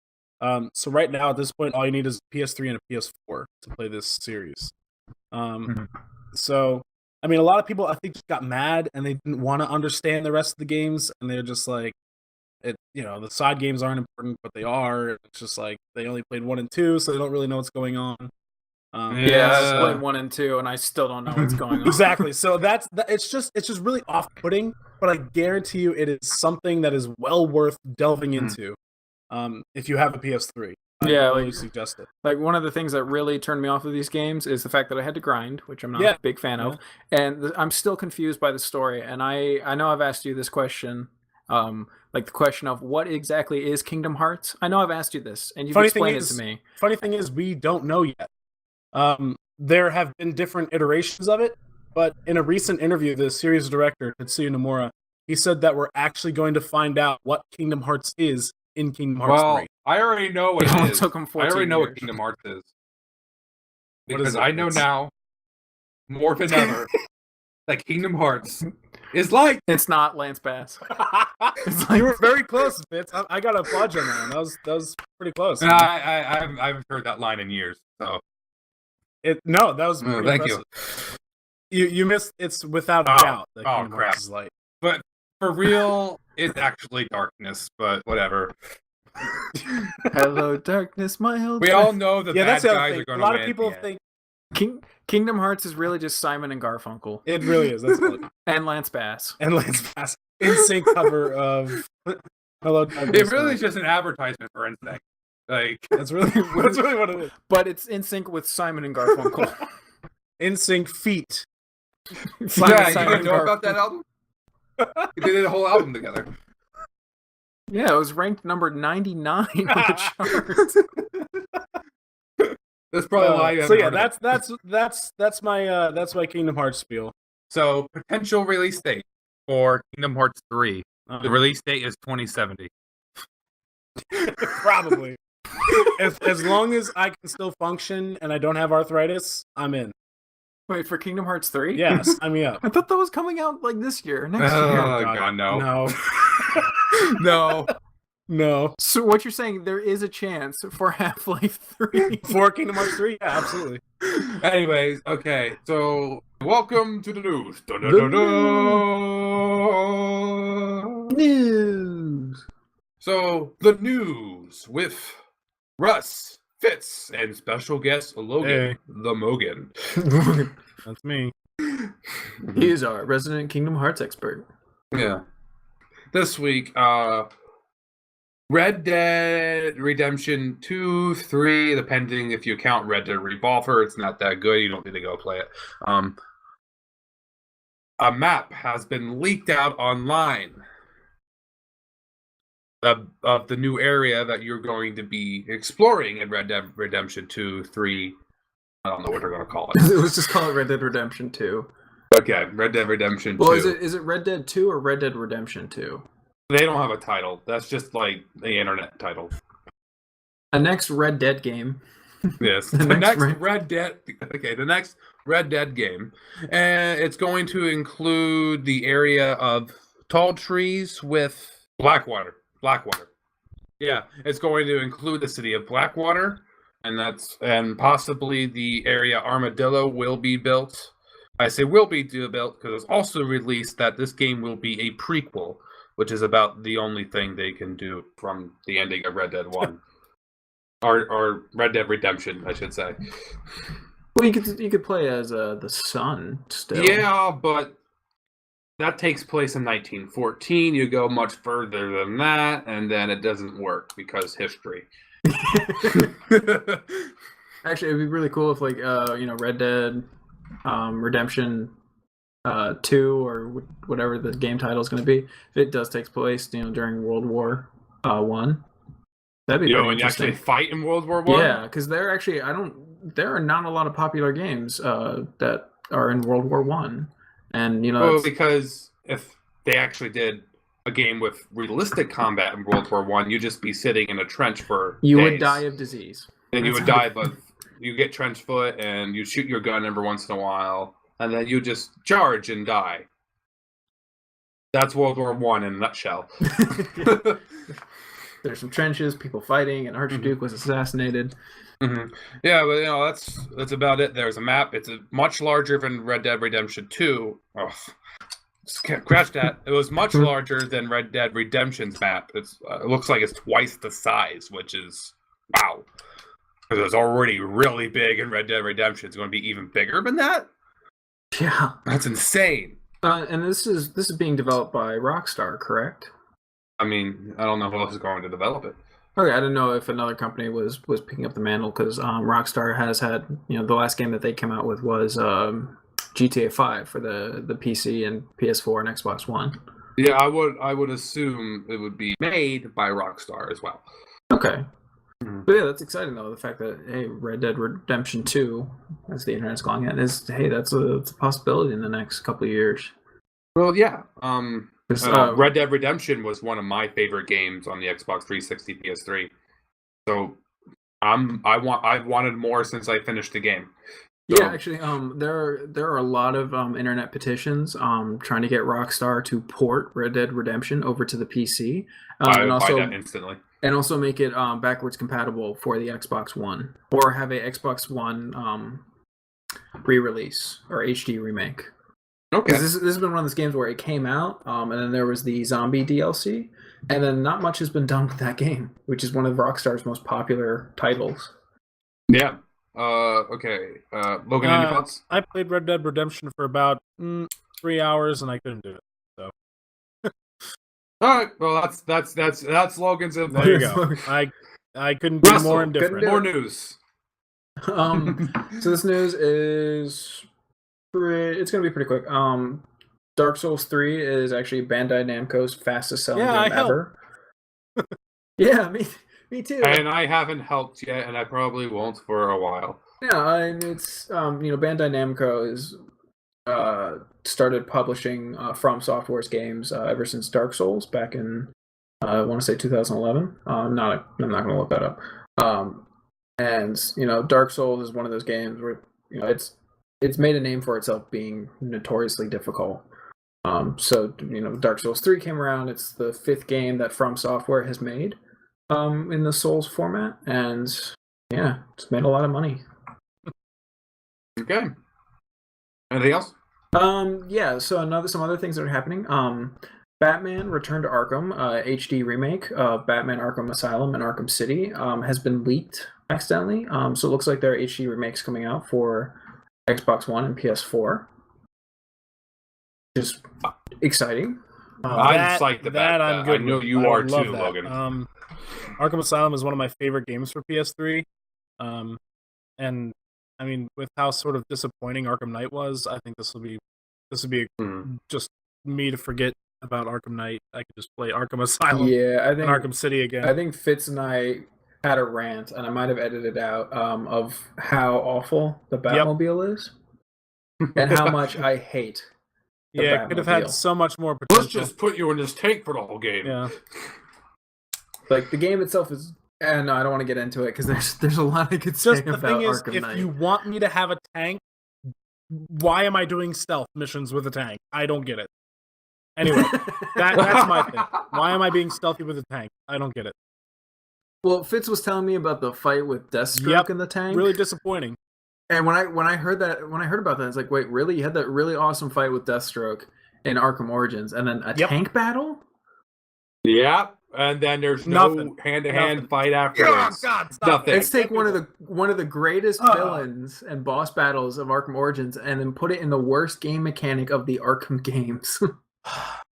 Speaker 1: So right now, at this point, all you need is a PS3 and a PS4 to play this series. So, I mean, a lot of people, I think, just got mad and they didn't want to understand the rest of the games, and they're just like, the side games aren't important, but they are. It's just like they only played 1 and 2, so they don't really know what's going on.
Speaker 3: I played 1 and 2, and I still don't know what's going on.
Speaker 1: Exactly. So it's just really off-putting, but I guarantee you it is something that is well worth delving into. If you have a PS3, I really suggest it.
Speaker 3: Like, one of the things that really turned me off of these games is the fact that I had to grind, which I'm not a big fan of, and I'm still confused by the story. And I know I've asked you this question, like the question of what exactly is Kingdom Hearts. I know I've asked you this, and you've explained it to me.
Speaker 1: Funny thing is, we don't know yet. There have been different iterations of it, but in a recent interview, the series director, Tetsuya Nomura, he said that we're actually going to find out what Kingdom Hearts is in Kingdom Hearts 3.
Speaker 2: I already know what it is.
Speaker 3: Took him 14
Speaker 2: I already know
Speaker 3: years.
Speaker 2: what Kingdom Hearts is. Because I know now, more than ever, that Kingdom Hearts is like...
Speaker 3: It's not Lance Bass.
Speaker 1: You were very close, Fitz. I got to applaud you, man. That was pretty close.
Speaker 2: I haven't heard that line in years, so...
Speaker 1: that was pretty
Speaker 2: thank
Speaker 1: impressive. You missed. It's without a doubt that Kingdom Hearts is light.
Speaker 2: But for real, it's actually darkness. But whatever.
Speaker 3: Hello, darkness, my old
Speaker 2: We all know the bad
Speaker 1: that's the other
Speaker 2: guys
Speaker 1: thing.
Speaker 2: are going
Speaker 1: A
Speaker 2: to
Speaker 1: lot
Speaker 2: win.
Speaker 1: of people think
Speaker 3: Kingdom Hearts is really just Simon and Garfunkel.
Speaker 1: It really is. That's funny.
Speaker 3: And Lance Bass.
Speaker 1: In sync cover of Hello, Darkness.
Speaker 2: It really is just an advertisement for NSYNC. Like
Speaker 1: that's really what it is.
Speaker 3: But it's in sync with Simon and Garfunkel.
Speaker 1: In sync feet.
Speaker 2: you didn't know about that album? They did a whole album together.
Speaker 3: Yeah, it was ranked number 99 on the charts.
Speaker 2: That's probably why.
Speaker 1: So yeah, that's my Kingdom Hearts spiel.
Speaker 2: So potential release date for Kingdom Hearts 3. The release date is 2070.
Speaker 1: Probably. As long as I can still function and I don't have arthritis, I'm in.
Speaker 3: Wait, for Kingdom Hearts 3?
Speaker 1: Yeah, sign me up.
Speaker 3: I thought that was coming out like this year, next year.
Speaker 2: Oh god, no.
Speaker 1: No. No.
Speaker 3: So what you're saying, there is a chance for Half-Life 3?
Speaker 1: For Kingdom Hearts 3? Yeah, absolutely.
Speaker 2: Anyways, okay, so welcome to the news.
Speaker 3: News.
Speaker 2: So the news with Russ, Fitz, and special guest Logan, the Mogan.
Speaker 1: That's me.
Speaker 3: He is our resident Kingdom Hearts expert.
Speaker 2: Yeah. This week, Red Dead Redemption 2, 3, depending if you count Red Dead Revolver, it's not that good. You don't need to go play it. A map has been leaked out online of the new area that you're going to be exploring in Red Dead Redemption 2, 3. I don't know what they're going to call it.
Speaker 3: Let's just call it Red Dead Redemption 2.
Speaker 2: Okay, Red Dead Redemption 2.
Speaker 3: Well, is it Red Dead 2 or Red Dead Redemption 2?
Speaker 2: They don't have a title. That's just like the internet title.
Speaker 3: A next Red Dead game.
Speaker 2: Yes. The next Red Dead. Okay, the next Red Dead game. And it's going to include the area of tall trees with Blackwater. Yeah, it's going to include the city of Blackwater, and possibly the area Armadillo will be built. I say will be built because it's also released that this game will be a prequel, which is about the only thing they can do from the ending of Red Dead 1. or Red Dead Redemption, I should say.
Speaker 3: Well, you could play as the son still.
Speaker 2: Yeah, but that takes place in 1914. You go much further than that, and then it doesn't work because history.
Speaker 3: Actually, it'd be really cool if, like, Red Dead Redemption 2 or whatever the game title is going to be, if it does take place, during World War One. That'd be pretty
Speaker 2: when you actually fight in World War One.
Speaker 3: Yeah, because there are not a lot of popular games that are in World War One, and
Speaker 2: because if they actually did a game with realistic combat in World War One, you'd just be sitting in a trench for
Speaker 3: you
Speaker 2: days.
Speaker 3: would die of disease.
Speaker 2: And you would die, but you get trench foot and you shoot your gun every once in a while, and then you just charge and die. That's World War One in a nutshell.
Speaker 3: There's some trenches, people fighting, and Archduke was assassinated.
Speaker 2: Mm-hmm. Yeah, but that's about it. There's a map. It's much larger than Red Dead Redemption 2. Oh, scratch that. It was much larger than Red Dead Redemption's map. It looks like it's twice the size, which is wow. Because it was already really big, and Red Dead Redemption is going to be even bigger than that.
Speaker 3: Yeah,
Speaker 2: That's insane.
Speaker 3: and this is being developed by Rockstar, correct?
Speaker 2: I mean, I don't know who else is going to develop it.
Speaker 3: Okay, I didn't know if another company was picking up the mantle because Rockstar has had, the last game that they came out with was GTA 5 for the PC and PS4 and Xbox One.
Speaker 2: Yeah, I would assume it would be made by Rockstar as well.
Speaker 3: Okay. But yeah, that's exciting though. The fact that Red Dead Redemption 2, as the internet's calling it, that's a possibility in the next couple of years.
Speaker 2: Well, yeah. Red Dead Redemption was one of my favorite games on the Xbox 360 PS3. So I've wanted more since I finished the game. So,
Speaker 3: yeah, actually, there are a lot of internet petitions trying to get Rockstar to port Red Dead Redemption over to the PC,
Speaker 2: I would buy that instantly.
Speaker 3: And also make it backwards compatible for the Xbox One, or have a Xbox One re-release or HD remake.
Speaker 2: Okay.
Speaker 3: This has been one of those games where it came out, and then there was the zombie DLC, and then not much has been done with that game, which is one of Rockstar's most popular titles.
Speaker 2: Yeah. Okay. Logan, any thoughts?
Speaker 1: I played Red Dead Redemption for about 3 hours, and I couldn't do it. So.
Speaker 2: All right. Well, that's Logan's input.
Speaker 1: There you go. I couldn't be more indifferent.
Speaker 2: More news.
Speaker 3: So this news is it's going to be pretty quick. Dark Souls 3 is actually Bandai Namco's fastest selling game ever. Yeah, me too.
Speaker 2: And I haven't helped yet, and I probably won't for a while.
Speaker 3: Yeah, and it's Bandai Namco is started publishing From Software's games ever since Dark Souls back in I want to say 2011. I'm not going to look that up. And Dark Souls is one of those games where it's made a name for itself being notoriously difficult. So Dark Souls 3 came around. It's the 5th game that From Software has made in the Souls format, and yeah, it's made a lot of money.
Speaker 2: Okay. Anything else?
Speaker 3: Yeah. So some other things that are happening. Batman: Return to Arkham HD remake of Batman: Arkham Asylum and Arkham City has been leaked accidentally. So it looks like there are HD remakes coming out for Xbox One and PS4. Just exciting.
Speaker 2: I'm psyched about that.
Speaker 1: I'm good.
Speaker 2: I know you are too, Logan.
Speaker 1: Arkham Asylum is one of my favorite games for PS3. And I mean, with how sort of disappointing Arkham Knight was, I think this will be just me to forget about Arkham Knight. I could just play Arkham Asylum and Arkham City again.
Speaker 3: I think Fitz and I had a rant, and I might have edited out of how awful the Batmobile is and how much I hate the Batmobile.
Speaker 1: It could have had so much more potential.
Speaker 2: Let's just put you in this tank for the whole game.
Speaker 1: Yeah.
Speaker 3: Like, the game itself is... no, I don't want to get into it, because there's a lot I could say about Arkham Knight.
Speaker 1: The thing is, if you want me to have a tank, why am I doing stealth missions with a tank? I don't get it. Anyway, that's my thing. Why am I being stealthy with a tank? I don't get it.
Speaker 3: Well, Fitz was telling me about the fight with Deathstroke in the tank.
Speaker 1: Really disappointing.
Speaker 3: And when I heard about that, it's like, wait, really? You had that really awesome fight with Deathstroke in Arkham Origins, and then a tank battle?
Speaker 2: Yeah, and then there's no hand-to-hand fight afterwards.
Speaker 1: Oh, God, stop.
Speaker 2: Nothing.
Speaker 3: Let's take one of the greatest villains and boss battles of Arkham Origins and then put it in the worst game mechanic of the Arkham games.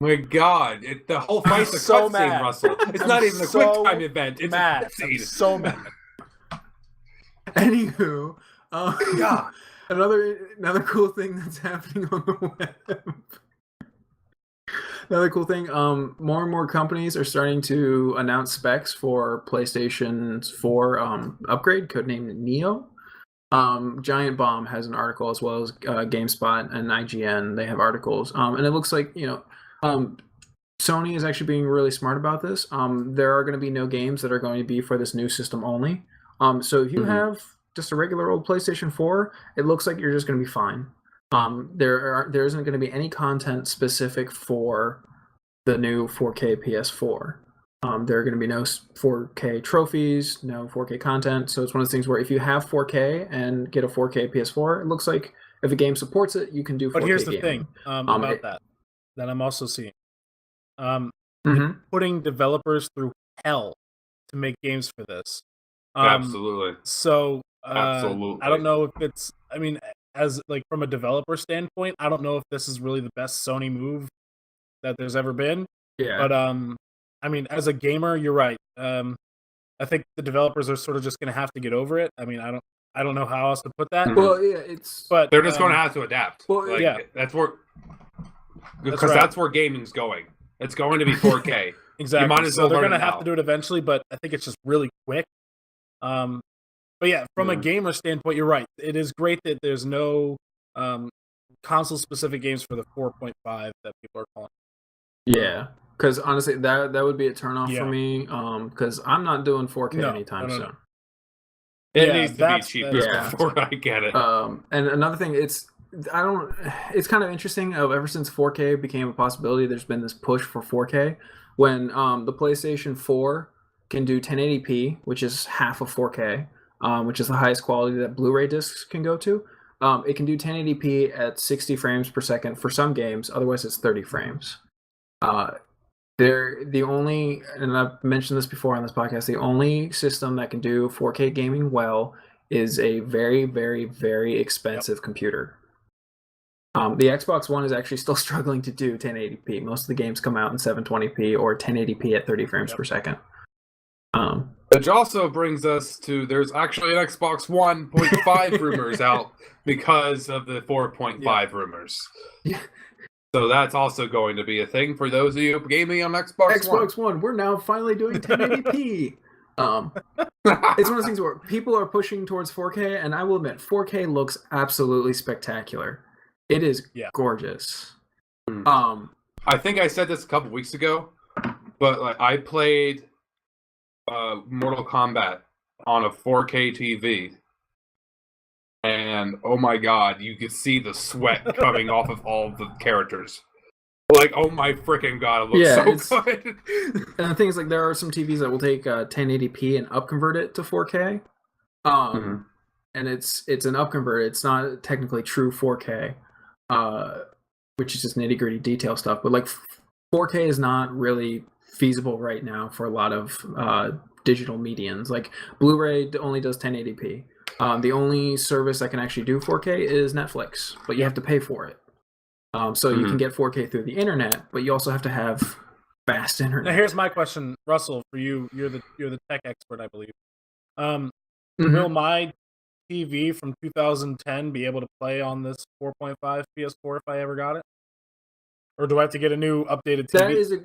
Speaker 2: My God, the whole fight's a cutscene, Russell. It's not even a quick time event. It's
Speaker 1: mad.
Speaker 2: I'm
Speaker 1: so mad.
Speaker 3: Anywho,
Speaker 2: God.
Speaker 3: Another cool thing that's happening on the web. Another cool thing, more and more companies are starting to announce specs for PlayStation 4 upgrade, codenamed Neo. Giant Bomb has an article, as well as GameSpot and IGN. They have articles, and it looks like Sony is actually being really smart about this. There are going to be no games that are going to be for this new system only. So if you have just a regular old PlayStation 4, it looks like you're just going to be fine. There isn't going to be any content specific for the new 4K PS4. There are going to be no 4K trophies, no 4K content. So it's one of those things where if you have 4K and get a 4K PS4, it looks like if a game supports it, you can do 4K.
Speaker 1: But here's the
Speaker 3: gaming.
Speaker 1: thing about that I'm also seeing. Putting developers through hell to make games for this.
Speaker 2: Absolutely.
Speaker 1: So
Speaker 2: Absolutely.
Speaker 1: I don't know if it's. I mean, as like from a developer standpoint, I don't know if this is really the best Sony move that there's ever been.
Speaker 3: Yeah.
Speaker 1: But I mean, as a gamer, you're right. I think the developers are sort of just going to have to get over it. I mean, I don't know how else to put that.
Speaker 3: Well, yeah,
Speaker 1: But
Speaker 2: they're just going to have to adapt.
Speaker 3: Well,
Speaker 2: like,
Speaker 1: yeah,
Speaker 2: that's where because
Speaker 1: right.
Speaker 2: that's where gaming's going. It's going to be 4K.
Speaker 1: Exactly.
Speaker 2: You might as
Speaker 1: so
Speaker 2: well
Speaker 1: they're
Speaker 2: learn
Speaker 1: going to
Speaker 2: it
Speaker 1: have
Speaker 2: now.
Speaker 1: to do it eventually, but I think it's just really quick. But yeah, from a gamer standpoint, you're right. It is great that there's no console-specific games for the 4.5 that people are calling.
Speaker 3: Yeah, because honestly, that would be a turnoff for me. Because I'm not doing 4K anytime soon.
Speaker 2: It needs to be cheaper before I get it.
Speaker 3: And another thing, it's kind of interesting. Ever since 4K became a possibility, there's been this push for 4K. When the PlayStation 4 can do 1080p, which is half of 4K, which is the highest quality that Blu-ray discs can go to. It can do 1080p at 60 frames per second for some games. Otherwise, it's 30 frames. They're the only, and I've mentioned this before on this podcast, the only system that can do 4K gaming well is a very, very, very expensive computer. The Xbox One is actually still struggling to do 1080p. Most of the games come out in 720p or 1080p at 30 frames per second.
Speaker 2: Which also brings us to there's actually an Xbox 1.5 rumors out because of the 4.5 rumors.
Speaker 3: Yeah.
Speaker 2: So that's also going to be a thing for those of you gaming on Xbox
Speaker 3: One. We're now finally doing 1080p. It's one of those things where people are pushing towards 4K, and I will admit, 4K looks absolutely spectacular. It is gorgeous.
Speaker 2: I think I said this a couple weeks ago, but like I played Mortal Kombat on a 4K TV, and oh my god, you could see the sweat coming off of all of the characters. Like, oh my freaking god, it looks so good.
Speaker 3: And the thing is, like, there are some TVs that will take 1080p and upconvert it to 4K. And it's an upconvert. It's not technically true 4K, which is just nitty-gritty detail stuff. But like 4K is not really feasible right now for a lot of digital mediums. Like Blu-ray only does 1080p. The only service that can actually do 4K is Netflix, but you have to pay for it. So you can get 4K through the internet, but you also have to have fast internet.
Speaker 1: Now here's my question, Russell, for you. You're the tech expert, I believe. Will my TV from 2010 be able to play on this 4.5 PS4 if I ever got it? Or do I have to get a new updated TV?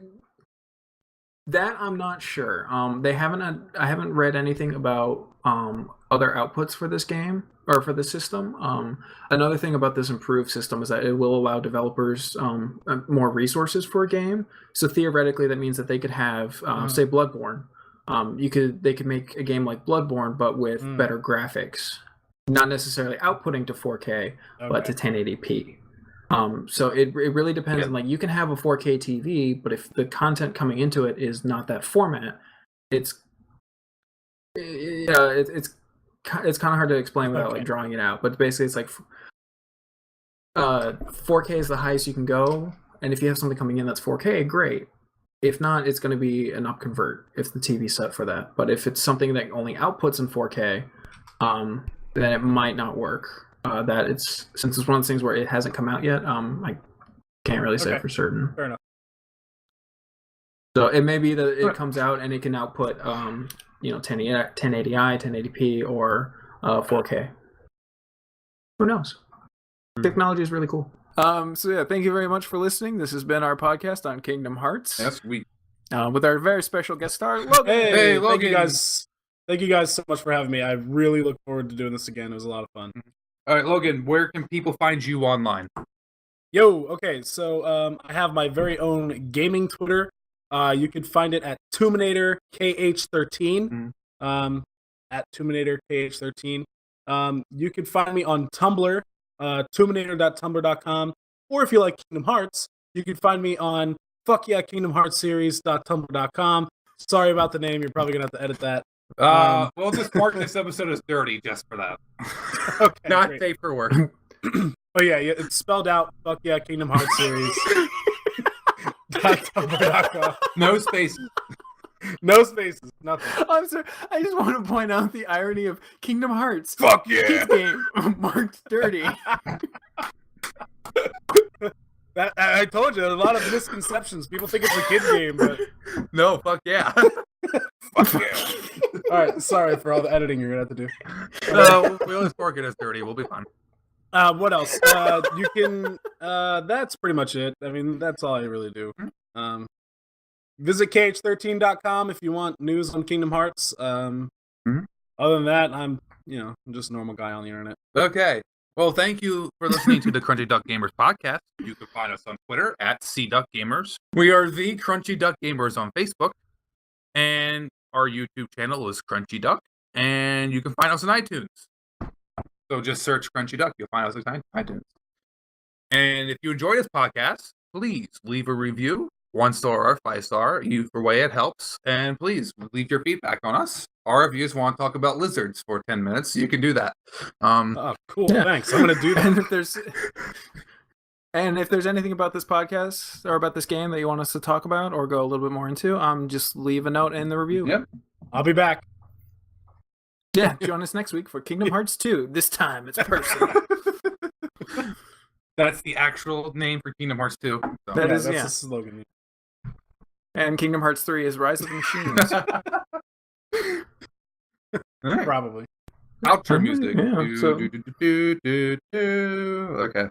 Speaker 3: That I'm not sure. I haven't read anything about other outputs for this game or for the system. Another thing about this improved system is that it will allow developers more resources for a game. So theoretically, that means that they could have, say, Bloodborne. They could make a game like Bloodborne, but with better graphics, not necessarily outputting to 4K, but to 1080p. So it really depends on, like, you can have a 4K TV, but if the content coming into it is not that format, it's kind of hard to explain without like drawing it out. But basically, it's like 4K is the highest you can go, and if you have something coming in that's 4K, great. If not, it's going to be an upconvert if the TV's set for that. But if it's something that only outputs in 4K, then it might not work. Since it's one of those things where it hasn't come out yet, I can't really say for certain.
Speaker 1: Fair enough.
Speaker 3: So it may be that it comes out and it can output 1080i, 1080p, or 4K. Who knows? Technology is really cool. So yeah, thank you very much for listening. This has been our podcast on Kingdom Hearts.
Speaker 2: That's sweet.
Speaker 3: With our very special guest star, Logan.
Speaker 1: Hey, Logan. Thank you guys so much for having me. I really look forward to doing this again. It was a lot of fun.
Speaker 2: All right, Logan, where can people find you online?
Speaker 1: Okay, so I have my very own gaming Twitter. You can find it at TombinatorKH13. At TombinatorKH13. You can find me on Tumblr, Tombinator.tumblr.com, or if you like Kingdom Hearts, you can find me on fuckyeahkingdomheartseries.tumblr.com. Sorry about the name. You're probably gonna have to edit that.
Speaker 2: We'll just mark this episode as dirty just for that.
Speaker 1: Okay,
Speaker 2: not
Speaker 1: great.
Speaker 2: paperwork.
Speaker 1: Oh yeah, it's spelled out. Fuck yeah, Kingdom Hearts series.
Speaker 2: No space.
Speaker 1: No spaces, nothing.
Speaker 3: I'm sorry. I just want to point out the irony of Kingdom Hearts.
Speaker 2: Fuck yeah.
Speaker 3: Kids game marked dirty.
Speaker 1: I told you, a lot of misconceptions. People think it's a kid game, but
Speaker 2: No, fuck yeah. Fuck yeah.
Speaker 1: all right. Sorry for all the editing you're gonna have to do.
Speaker 2: We always mark it as dirty. We'll be fine.
Speaker 1: What else? You can. That's pretty much it. I mean, that's all I really do. Visit kh13.com if you want news on Kingdom Hearts. Other than that, I'm just a normal guy on the internet.
Speaker 2: Okay. Well, thank you for listening to the Crunchy Duck Gamers podcast. You can find us on Twitter at CDuckGamers. We are the Crunchy Duck Gamers on Facebook. And our YouTube channel is Crunchy Duck. And you can find us on iTunes. So just search Crunchy Duck. You'll find us on iTunes. And if you enjoy this podcast, please leave a review. 1-star or 5-star. Either way, it helps. And please leave your feedback on us. Or if you just want to talk about lizards for 10 minutes, you can do that.
Speaker 1: Oh, cool. Yeah. Thanks. I'm going to do that.
Speaker 3: And if there's anything about this podcast or about this game that you want us to talk about or go a little bit more into, just leave a note in the review.
Speaker 2: Yep.
Speaker 1: I'll be back.
Speaker 3: Yeah, join us next week for Kingdom Hearts 2. This time it's personal.
Speaker 2: That's the actual name for Kingdom Hearts 2. So.
Speaker 3: That's
Speaker 1: the slogan.
Speaker 3: And Kingdom Hearts 3 is Rise of the Machines.
Speaker 1: Right. Probably.
Speaker 2: Outro music.
Speaker 3: Yeah,
Speaker 2: Okay.